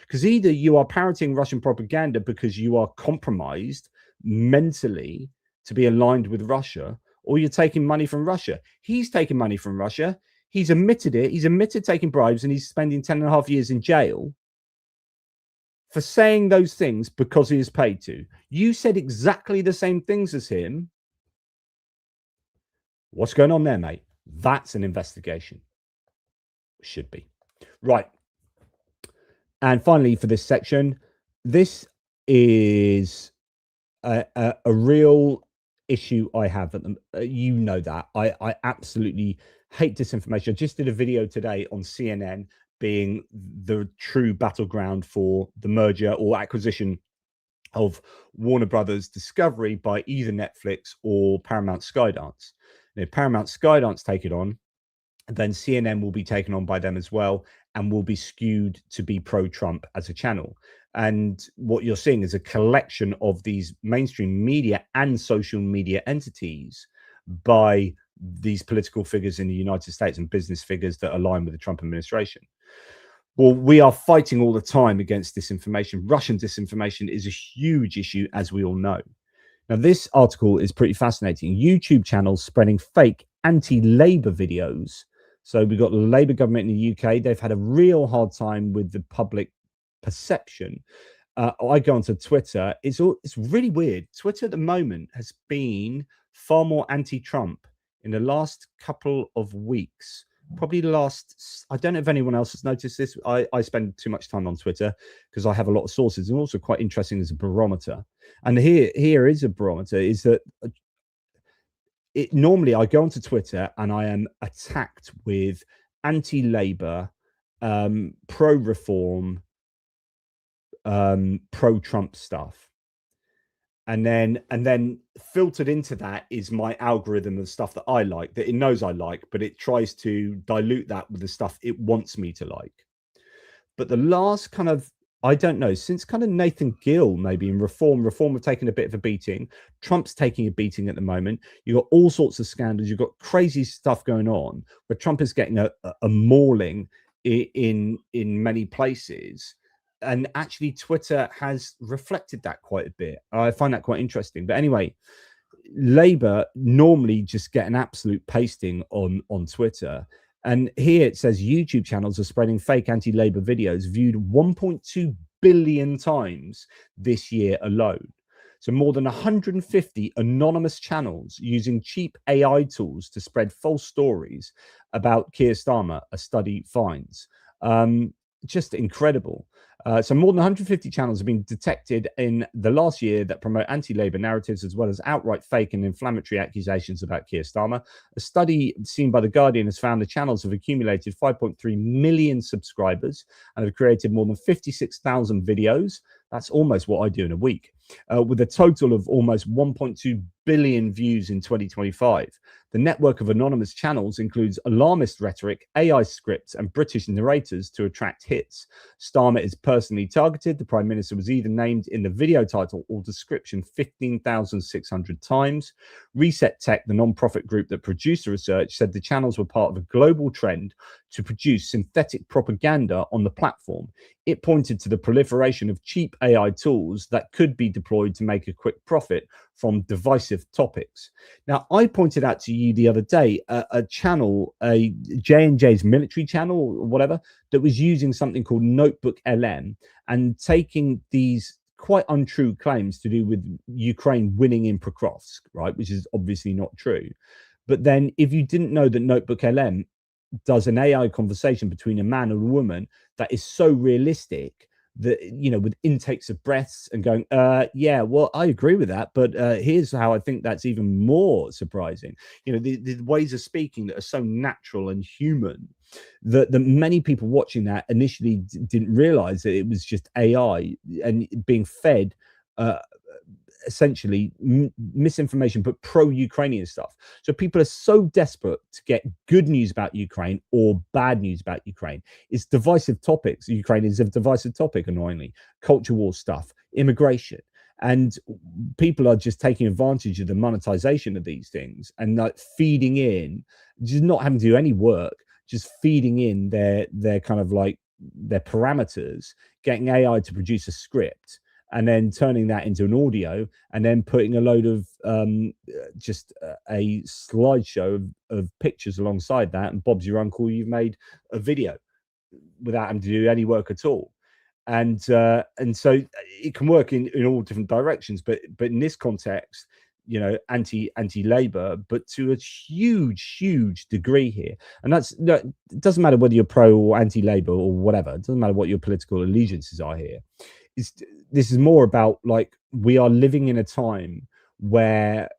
Because either you are parroting Russian propaganda because you are compromised mentally to be aligned with Russia, or you're taking money from Russia. He's taking money from Russia. He's admitted it. He's admitted taking bribes, and he's spending 10.5 years in jail for saying those things because he is paid to. You said exactly the same things as him. What's going on there, mate? That's an investigation. Should be. Right. And finally, for this section, this is a real issue I have at the you know that I absolutely hate disinformation. I just did a video today on CNN being the true battleground for the merger or acquisition of Warner Brothers Discovery by either Netflix or Paramount Skydance. And if Paramount Skydance take it on, then CNN will be taken on by them as well and will be skewed to be pro-Trump as a channel. And what you're seeing is a collection of these mainstream media and social media entities by these political figures in the United States and business figures that align with the Trump administration. Well, we are fighting all the time against disinformation. Russian disinformation is a huge issue, as we all know. Now, this article is pretty fascinating. YouTube channels spreading fake anti-Labour videos. So we've got the Labour government in the UK. They've had a real hard time with the public perception. I go onto Twitter. It's really weird. Twitter at the moment has been far more anti-Trump in the last couple of weeks. Probably the last, I don't know if anyone else has noticed this. I spend too much time on Twitter because I have a lot of sources, and also quite interesting as a barometer. And here is a barometer, is that normally I go onto Twitter and I am attacked with anti-Labour, pro-reform, pro-Trump stuff. And then filtered into that is my algorithm of stuff that I like, that it knows I like, but it tries to dilute that with the stuff it wants me to like. But the last kind of, I don't know, since kind of Nathan Gill, maybe in reform have taken a bit of a beating. Trump's taking a beating at the moment. You've got all sorts of scandals. You've got crazy stuff going on where Trump is getting a mauling in many places. And actually, Twitter has reflected that quite a bit. I find that quite interesting. But anyway, Labour normally just get an absolute pasting on Twitter. And here it says YouTube channels are spreading fake anti-Labour videos viewed 1.2 billion times this year alone. So more than 150 anonymous channels using cheap AI tools to spread false stories about Keir Starmer, a study finds. Just incredible. So more than 150 channels have been detected in the last year that promote anti-Labour narratives, as well as outright fake and inflammatory accusations about Keir Starmer. A study seen by The Guardian has found the channels have accumulated 5.3 million subscribers and have created more than 56,000 videos. That's almost what I do in a week, with a total of almost 1.2 billion views in 2025. The network of anonymous channels includes alarmist rhetoric, AI scripts, and British narrators to attract hits. Starmer is personally targeted. The Prime Minister was either named in the video title or description 15,600 times. Reset Tech, the non-profit group that produced the research, said the channels were part of a global trend to produce synthetic propaganda on the platform. It pointed to the proliferation of cheap AI tools that could be deployed to make a quick profit from divisive topics. Now, I pointed out to you the other day a channel, a J&J's military channel or whatever, that was using something called Notebook LM and taking these quite untrue claims to do with Ukraine winning in Pokrovsk, right, which is obviously not true. But then if you didn't know that Notebook LM does an AI conversation between a man and a woman that is so realistic that, you know, with intakes of breaths and going, yeah, well, I agree with that, but here's how I think that's even more surprising. You know, the ways of speaking that are so natural and human that many people watching that initially didn't realize that it was just AI and being fed essentially misinformation, but pro-Ukrainian stuff. So people are so desperate to get good news about Ukraine or bad news about Ukraine. It's divisive topics. Ukraine is a divisive topic, annoyingly. Culture war stuff, immigration. And people are just taking advantage of the monetization of these things and like feeding in, just not having to do any work, just feeding in their kind of like their parameters, getting AI to produce a script, and then turning that into an audio, and then putting a load of just a slideshow of pictures alongside that, and Bob's your uncle, you've made a video without having to do any work at all. And so it can work in all different directions, but in this context, you know, anti-Labour, but to a huge degree here. And that's, it doesn't matter whether you're pro or anti-Labour or whatever. It doesn't matter what your political allegiances are here. This is more about, like, we are living in a time where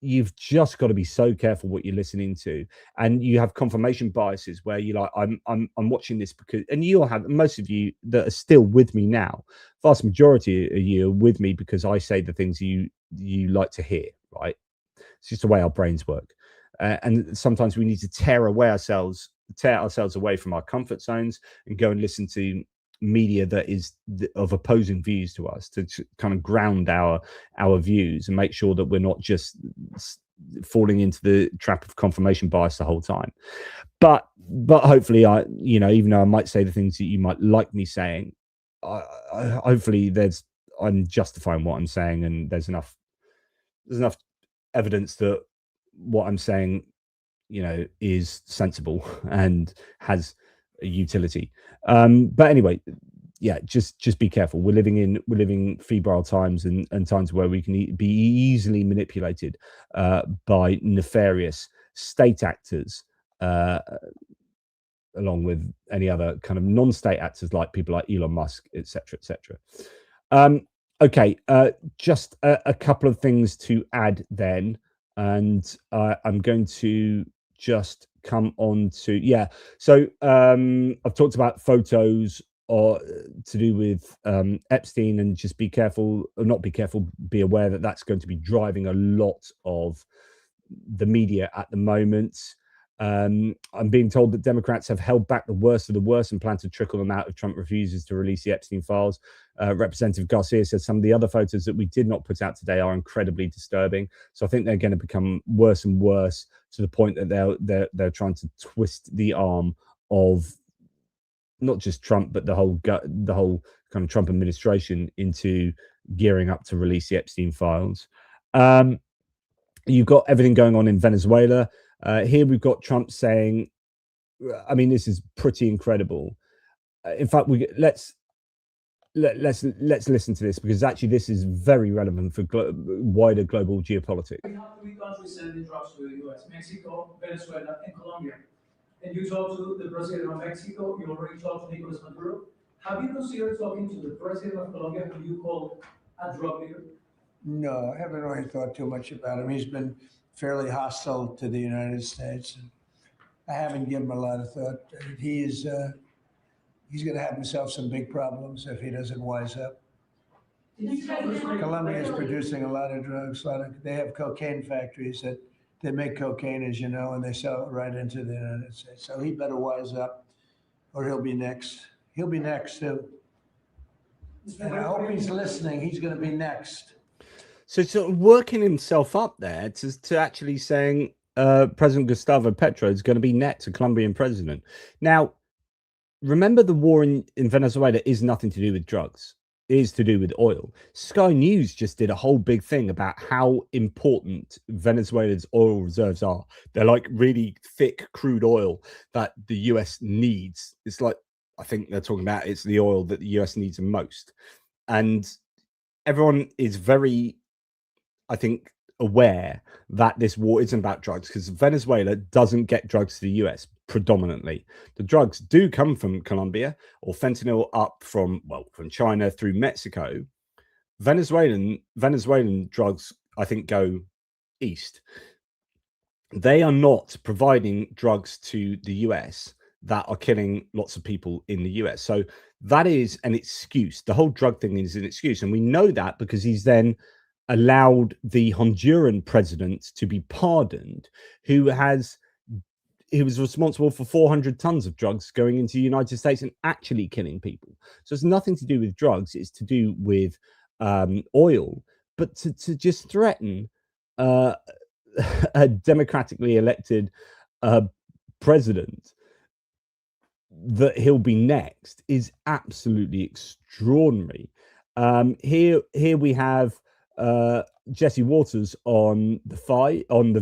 you've just got to be so careful what you're listening to, and you have confirmation biases where you're like, I'm watching this because, and you'll have, most of you that are still with me now, vast majority of you are with me because I say the things you like to hear, right? It's just the way our brains work, and sometimes we need to tear ourselves away from our comfort zones and go and listen to media that is of opposing views to us, to kind of ground our views and make sure that we're not just falling into the trap of confirmation bias the whole time. But hopefully, even though I might say the things that you might like me saying, hopefully I'm justifying what I'm saying, and there's enough evidence that what I'm saying, is sensible and has a utility. But anyway, yeah, just be careful. We're living febrile times, and times where we can be easily manipulated by nefarious state actors, along with any other kind of non-state actors like people like Elon Musk, etc., etc. Okay, just a couple of things to add then, and I'm going to just come on to, so I've talked about photos or to do with Epstein, and just be careful, or not be careful, be aware that that's going to be driving a lot of the media at the moment. I'm being told that Democrats have held back the worst of the worst and plan to trickle them out if Trump refuses to release the Epstein files. Representative Garcia says some of the other photos that we did not put out today are incredibly disturbing. So I think they're going to become worse and worse, to the point that they're trying to twist the arm of not just Trump, but the whole kind of Trump administration into gearing up to release the Epstein files. You've got everything going on in Venezuela. Here we've got Trump saying, I mean, this is pretty incredible. In fact, let's listen to this, because actually this is very relevant for wider global geopolitics. We have three countries sending drugs to the U.S.: Mexico, Venezuela, and Colombia. And you talked to the president of Mexico. You already talked to Nicolas Maduro. Have you considered talking to the president of Colombia, who you call a drug leader? No, I haven't really thought too much about him. He's been fairly hostile to the United States, and I haven't given him a lot of thought. He's going to have himself some big problems if he doesn't wise up. Colombia is producing a lot of drugs. They have cocaine factories that they make cocaine, as you know, and they sell it right into the United States. So he better wise up, or he'll be next. He'll be next too. And I hope he's listening. He's going to be next. So sort of working himself up there to actually saying President Gustavo Petro is going to be next, a Colombian president. Now, remember, the war in Venezuela is nothing to do with drugs. It is to do with oil. Sky News just did a whole big thing about how important Venezuela's oil reserves are. They're like really thick crude oil that the US needs. It's like, I think they're talking about it's the oil that the US needs the most. And everyone is very, I think, aware that this war isn't about drugs, because Venezuela doesn't get drugs to the US predominantly. The drugs do come from Colombia, or fentanyl up from China through Mexico. Venezuelan drugs, I think, go east. They are not providing drugs to the US that are killing lots of people in the US. So that is an excuse. The whole drug thing is an excuse. And we know that because he's then allowed the Honduran president to be pardoned, who was responsible for 400 tons of drugs going into the United States and actually killing people. So it's nothing to do with drugs. It's to do with oil. But to just threaten a democratically elected president that he'll be next is absolutely extraordinary. Here we have Jesse Waters on the Five on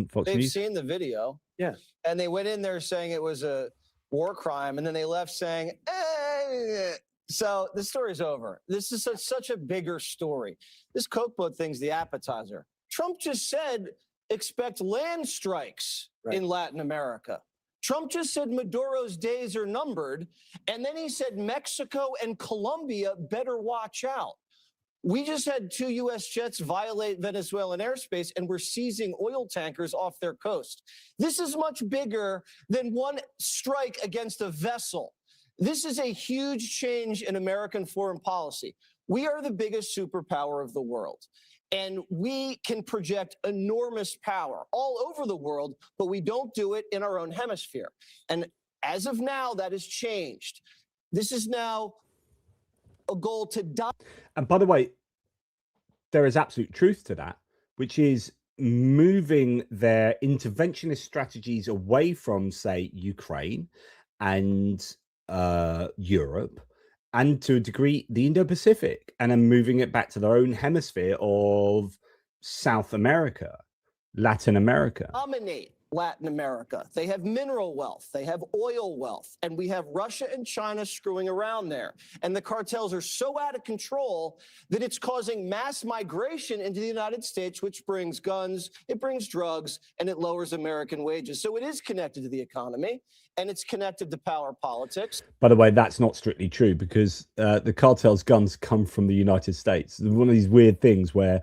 Fox They've News. seen the video, Yeah, and they went in there saying it was a war crime, and then they left saying, so the story's over. This is such a bigger story. This Coke boat thing's the appetizer. Trump just said expect land strikes in Latin America. Trump just said Maduro's days are numbered, and then he said Mexico and Colombia better watch out. We just had 2 U.S. jets violate Venezuelan airspace, and we're seizing oil tankers off their coast. This is much bigger than one strike against a vessel. This is a huge change in American foreign policy. We are the biggest superpower of the world, and we can project enormous power all over the world, but we don't do it in our own hemisphere. And as of now, that has changed. This is now a goal to die. And by the way, there is absolute truth to that, which is moving their interventionist strategies away from, say, Ukraine and Europe, and to a degree the Indo-Pacific, and then moving it back to their own hemisphere of South America, Latin America. Dominate Latin America. They have mineral wealth, they have oil wealth, and we have Russia and China screwing around there. And the cartels are so out of control that it's causing mass migration into the United States, which brings guns, it brings drugs, and it lowers American wages. So it is connected to the economy, and it's connected to power politics. By the way, that's not strictly true, because the cartel's guns come from the United States. One of these weird things where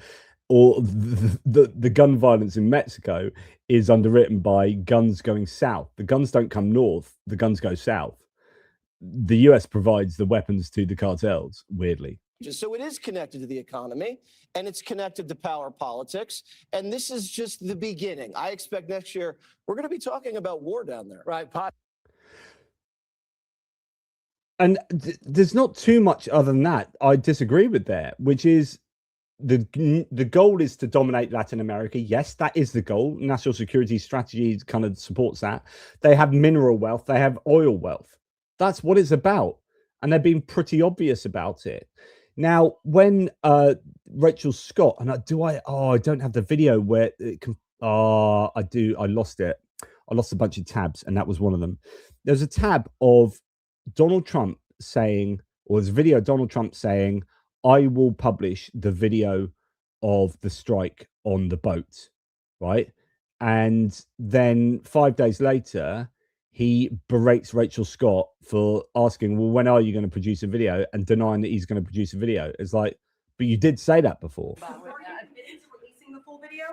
all the gun violence in Mexico is underwritten by guns going south. The guns don't come north, the guns go south. The US provides the weapons to the cartels, weirdly. So it is connected to the economy, and it's connected to power politics. And this is just the beginning. I expect next year we're going to be talking about war down there. Right. And there's not too much other than that I disagree with there, which is the goal is to dominate Latin America. Yes, that is the goal. National security strategy kind of supports that. They have mineral wealth. They have oil wealth. That's what it's about. And they've been pretty obvious about it. Now, when Rachel Scott, and I don't have the video where it can, I do. I lost it. I lost a bunch of tabs, and that was one of them. There's a tab of Donald Trump saying, or there's a video of Donald Trump saying, I will publish the video of the strike on the boat, right? And then 5 days later, he berates Rachel Scott for asking, well, when are you going to produce a video? And denying that he's going to produce a video. It's like, but you did say that before. Were you admitted to releasing the full video?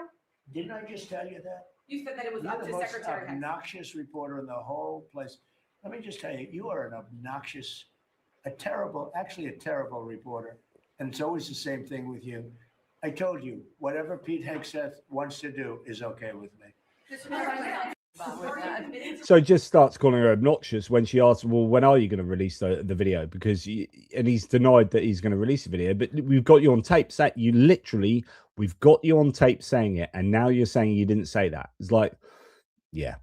Didn't I just tell you that? You said that it was You're up the to most Secretary Hicks. obnoxious reporter in the whole place. Let me just tell you, you are an obnoxious, a terrible reporter. And it's always the same thing with you. I told you, whatever Pete Hegseth wants to do is okay with me. So just starts calling her obnoxious when she asks, well, when are you going to release the video? Because and he's denied that he's going to release a video, but we've got you on tape. We've got you on tape saying it, and now you're saying you didn't say that. It's like, yeah.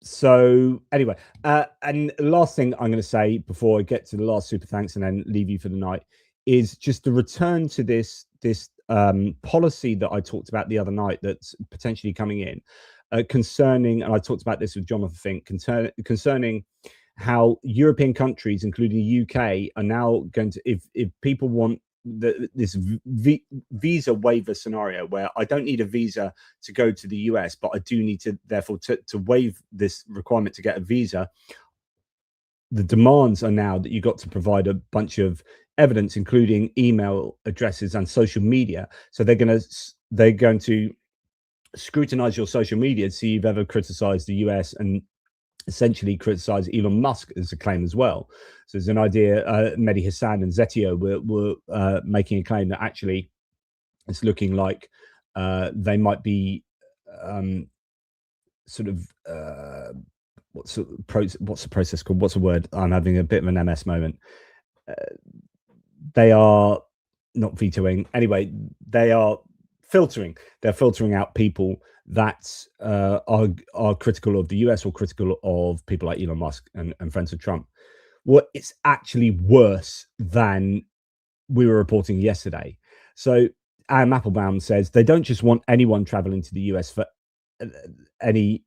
So anyway, and last thing I'm going to say before I get to the last super thanks and then leave you for the night is just to return to this policy that I talked about the other night that's potentially coming in concerning, and I talked about this with Jonathan Fink, concerning how European countries, including the UK, are now going to, if people want this visa waiver scenario where I don't need a visa to go to the US, but I do need to therefore to waive this requirement to get a visa. The demands are now that you got to provide a bunch of evidence, including email addresses and social media. So they're going to scrutinize your social media to see if you've ever criticized the US and essentially criticize Elon Musk as a claim as well. So there's an idea, Mehdi Hassan and Zetio were making a claim that actually it's looking like they might be sort of what's the process called? What's the word? I'm having a bit of an MS moment. They are not vetoing. Anyway, they are filtering. They're filtering out people that are critical of the US or critical of people like Elon Musk and friends of Trump. Well, it's actually worse than we were reporting yesterday. So Anne Applebaum says they don't just want anyone traveling to the US for any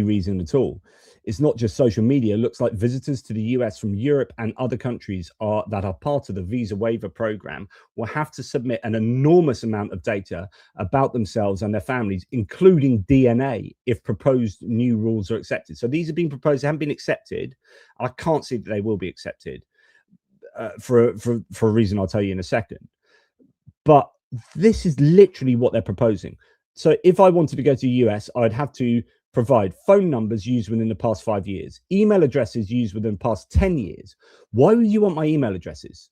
reason at all. It's not just social media. It looks like visitors to the US from Europe and other countries that are part of the visa waiver program will have to submit an enormous amount of data about themselves and their families, including DNA, if proposed new rules are accepted. So these have been proposed, they haven't been accepted. I can't see that they will be accepted. for a reason I'll tell you in a second. But this is literally what they're proposing. So if I wanted to go to the US, I'd have to provide phone numbers used within the past 5 years, email addresses used within the past 10 years. Why would you want my email addresses?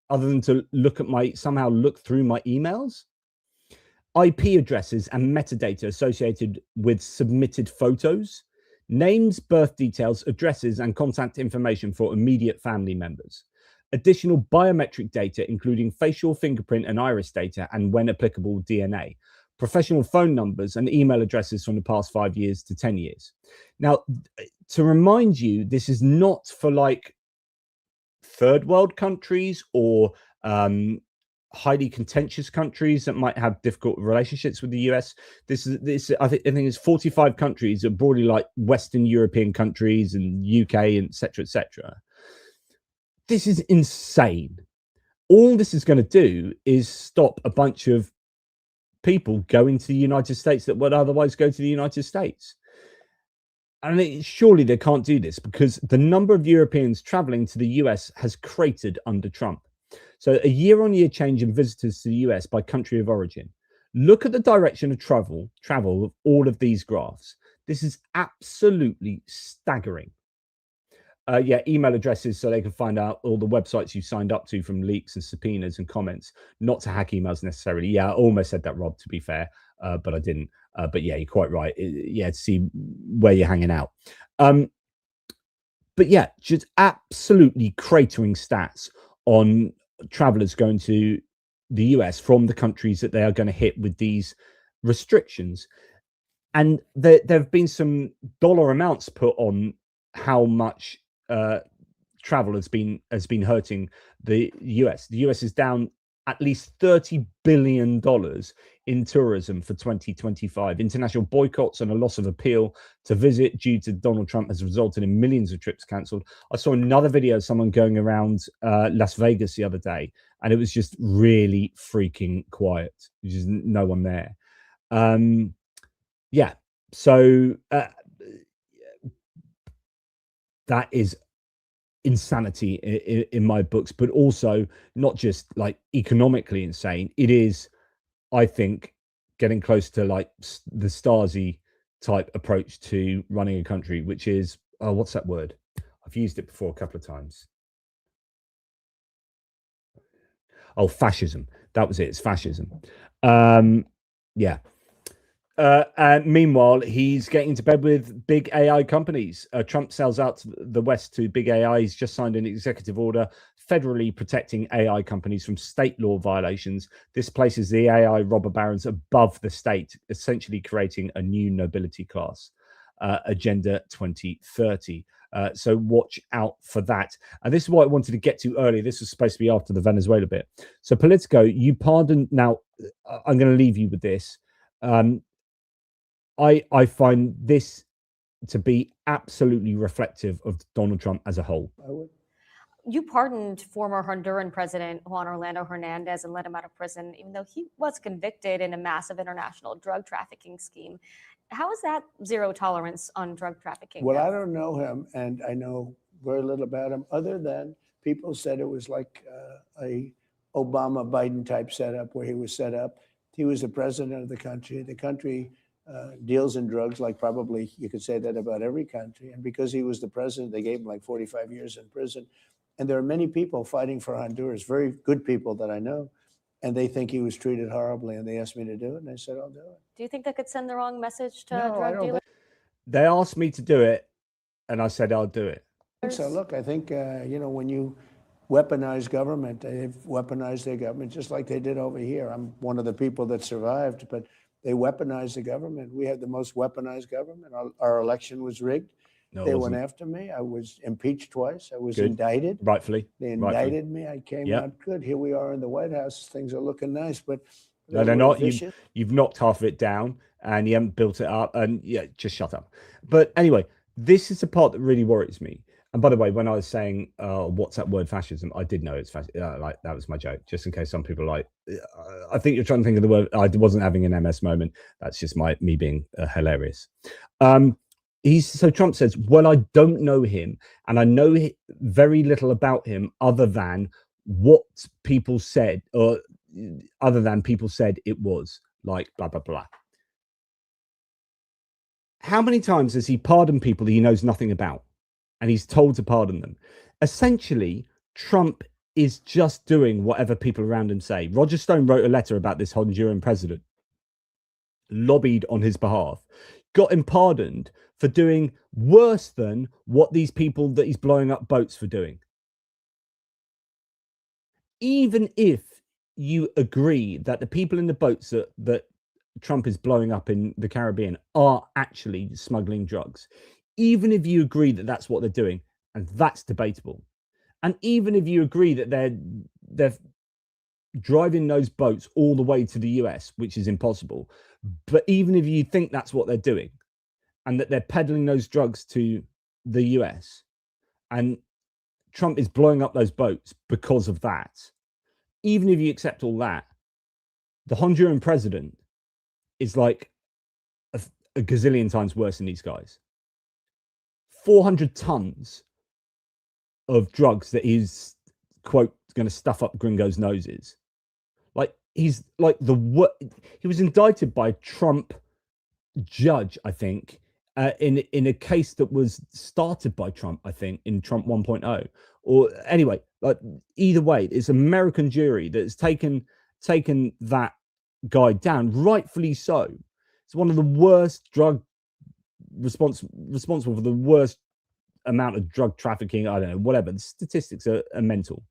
Other than to somehow look through my emails? IP addresses and metadata associated with submitted photos, names, birth details, addresses, and contact information for immediate family members. Additional biometric data, including facial, fingerprint, and iris data, and when applicable, DNA. Professional phone numbers and email addresses from the past 5 years to 10 years. Now, to remind you, this is not for like third world countries or highly contentious countries that might have difficult relationships with the US. I think it's 45 countries that are broadly like Western European countries and UK and et cetera. This is insane. All this is going to do is stop a bunch of people going to the United States that would otherwise go to the United States. And surely they can't do this because the number of Europeans traveling to the US has cratered under Trump. So a year-on-year change in visitors to the US by country of origin. Look at the direction of travel of all of these graphs. This is absolutely staggering. Yeah, email addresses so they can find out all the websites you signed up to from leaks and subpoenas and comments. Not to hack emails necessarily. Yeah, I almost said that, Rob, to be fair, but I didn't. But yeah, you're quite right. Yeah, to see where you're hanging out. But yeah, just absolutely cratering stats on travelers going to the US from the countries that they are going to hit with these restrictions. And there have been some dollar amounts put on how much travel has been hurting the US. The US is down at least $30 billion in tourism for 2025. International boycotts and a loss of appeal to visit due to Donald Trump has resulted in millions of trips cancelled. I saw another video of someone going around Las Vegas the other day, and it was just really freaking quiet. There's just no one there. Yeah, so that is insanity in my books, but also not just like economically insane. It is, I think, getting close to like the Stasi type approach to running a country, which is, what's that word? I've used it before a couple of times. Oh, fascism. That was it. It's fascism. Yeah. And meanwhile, he's getting into bed with big AI companies. Trump sells out to the West to big AI. He's just signed an executive order federally protecting AI companies from state law violations. This places the AI robber barons above the state, essentially creating a new nobility class. Agenda 2030. So watch out for that. And this is what I wanted to get to earlier. This was supposed to be after the Venezuela bit. So Politico, you pardon. Now, I'm going to leave you with this. I find this to be absolutely reflective of Donald Trump as a whole. You pardoned former Honduran President Juan Orlando Hernandez and let him out of prison, even though he was convicted in a massive international drug trafficking scheme. How is that zero tolerance on drug trafficking? Well, I don't know him, and I know very little about him, other than people said it was like a Obama-Biden type setup, where he was set up. He was the president of the country. The country deals in drugs, like probably you could say that about every country. And because he was the president, they gave him like 45 years in prison. And there are many people fighting for Honduras, very good people that I know, and they think he was treated horribly, and they asked me to do it, and I said, I'll do it. Do you think that could send the wrong message to No, drug dealers? They asked me to do it, and I said, I'll do it. So look, I think, when you weaponize government, they've weaponized their government just like they did over here. I'm one of the people that survived, but they weaponized the government. We had the most weaponized government. Our election was rigged. No, they went after me. I was impeached twice. I was Good. Indicted. Rightfully. They indicted me. I came out good. Here we are in the White House. Things are looking nice, but no, they're not. You've knocked half of it down, and you haven't built it up. And yeah, just shut up. But anyway, this is the part that really worries me. And by the way, when I was saying, what's that word, fascism, I did know it's fascism. Like, that was my joke, just in case some people are like, I think you're trying to think of the word. I wasn't having an MS moment. That's just me being hilarious. So Trump says, well, I don't know him, and I know very little about him other than what people said, or other than people said it was like blah blah blah. How many times has he pardoned people that he knows nothing about, and he's told to pardon them? Essentially, Trump is just doing whatever people around him say. Roger Stone wrote a letter about this Honduran president, lobbied on his behalf, got him pardoned for doing worse than what these people that he's blowing up boats for doing. Even if you agree that the people in the boats that Trump is blowing up in the Caribbean are actually smuggling drugs, even if you agree that that's what they're doing, and that's debatable, and even if you agree that they're driving those boats all the way to the US, which is impossible, but even if you think that's what they're doing, and that they're peddling those drugs to the US, and Trump is blowing up those boats because of that, even if you accept all that, the Honduran president is like a gazillion times worse than these guys. 400 tons of drugs that he's, quote, going to stuff up gringos' noses. Like, he's like he was indicted by a Trump judge, I think, in a case that was started by Trump, I think, in Trump 1.0. Or anyway, like, either way, it's an American jury that's taken that guy down, rightfully so. It's one of the worst responsible for the worst amount of drug trafficking. I don't know, whatever. The statistics are mental.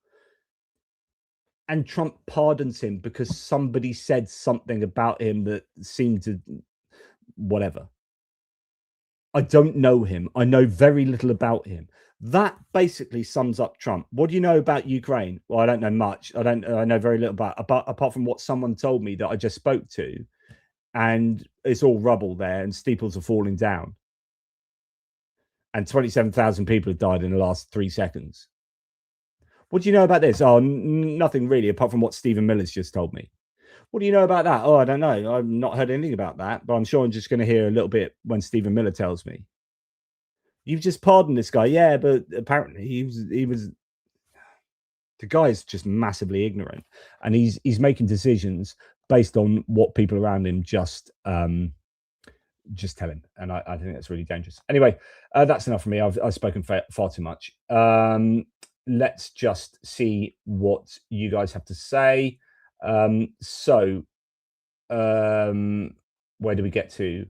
And Trump pardons him because somebody said something about him that seemed to whatever. I don't know him. I know very little about him. That basically sums up Trump. What do you know about Ukraine? Well, I don't know much. I know very little apart from what someone told me that I just spoke to, and it's all rubble there, and steeples are falling down, and 27,000 people have died in the last 3 seconds. What do you know about this? Oh, nothing really, apart from what Stephen Miller's just told me. What do you know about that? Oh, I don't know. I've not heard anything about that, but I'm sure I'm just going to hear a little bit when Stephen Miller tells me. You've just pardoned this guy. Yeah, but apparently he was the guy is just massively ignorant, and he's making decisions based on what people around him just tell him, and I think that's really dangerous. Anyway, that's enough for me. I've spoken far too much. Let's just see what you guys have to say. Where do we get to?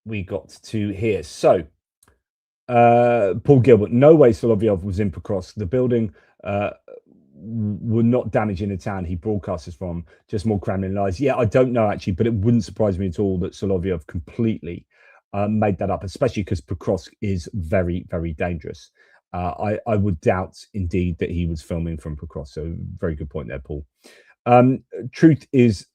We got to here. So, Paul Gilbert, no way Solovyov was in Pokrovsk. The building were not damaging the town he broadcasts from, just more Kremlin lies. Yeah, I don't know actually, but it wouldn't surprise me at all that Solovyov completely made that up, especially because Pokrovsk is very, very dangerous. I would doubt indeed that he was filming from Pokrovsk. So very good point there, Paul. Truth is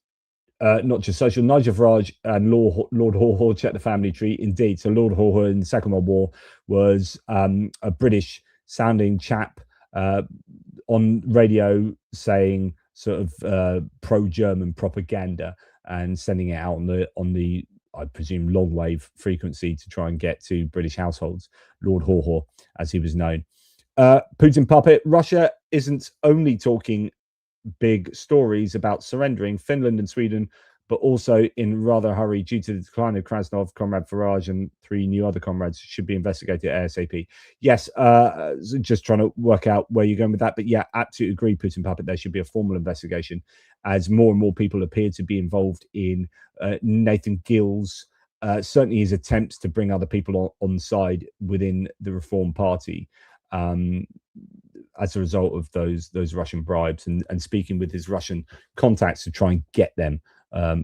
not just social. Nigel Farage and Lord Haw check the family tree. Indeed. So Lord Haw in the Second World War was a British sounding chap on radio saying sort of pro-German propaganda and sending it out on the I presume long wave frequency to try and get to British households. Lord Haw, as he was known. Putin puppet. Russia isn't only talking big stories about surrendering Finland and Sweden, but also in rather a hurry due to the decline of Krasnov, Comrade Farage, and 3 new other comrades should be investigated ASAP. Yes, just trying to work out where you're going with that. But yeah, absolutely agree, Putin puppet. There should be a formal investigation as more and more people appear to be involved in Nathan Gill's, certainly his attempts to bring other people on side within the Reform Party. As a result of those Russian bribes and speaking with his Russian contacts to try and get them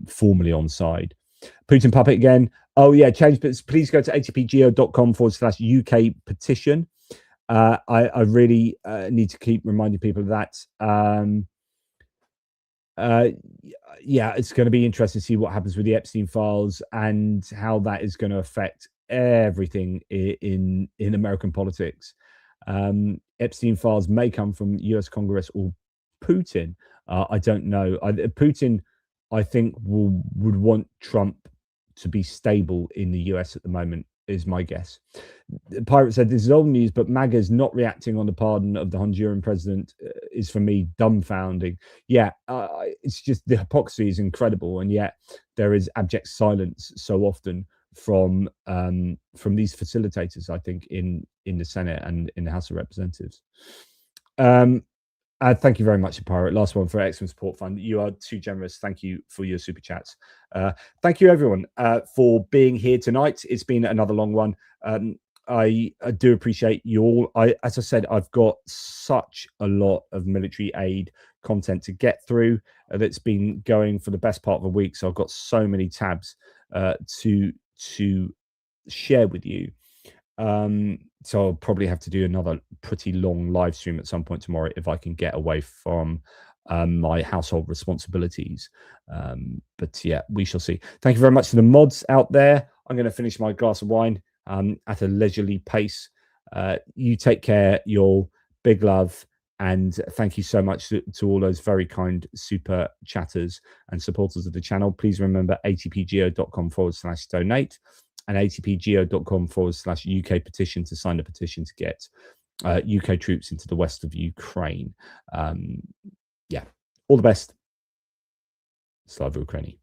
formally on side. Putin puppet again. Oh yeah, change, but please go to atpgeo.com/UK petition. I really need to keep reminding people of that. Yeah, it's going to be interesting to see what happens with the Epstein files and how that is going to affect everything in American politics. Epstein files may come from US Congress or Putin. I don't know. Putin, I think, would want Trump to be stable in the US at the moment, is my guess. The Pirate said, this is old news, but MAGA's not reacting on the pardon of the Honduran president is, for me, dumbfounding. Yeah, it's just the hypocrisy is incredible, and yet there is abject silence so often from these facilitators, I think, in the Senate and in the House of Representatives. Thank you very much, Pirate. Last one for Excellent Support Fund. You are too generous. Thank you for your super chats. Thank you, everyone, for being here tonight. It's been another long one. I do appreciate you all. As I said, I've got such a lot of military aid content to get through that's been going for the best part of a week. So I've got so many tabs to share with you. So I'll probably have to do another pretty long live stream at some point tomorrow if I can get away from my household responsibilities. But yeah, we shall see. Thank you very much to the mods out there. I'm going to finish my glass of wine at a leisurely pace. You take care, y'all. Big love. And thank you so much to all those very kind super chatters and supporters of the channel. Please remember atpgeo.com/donate. And atpgeo.com/UK petition to sign a petition to get UK troops into the west of Ukraine. Yeah, all the best. Slava Ukraini.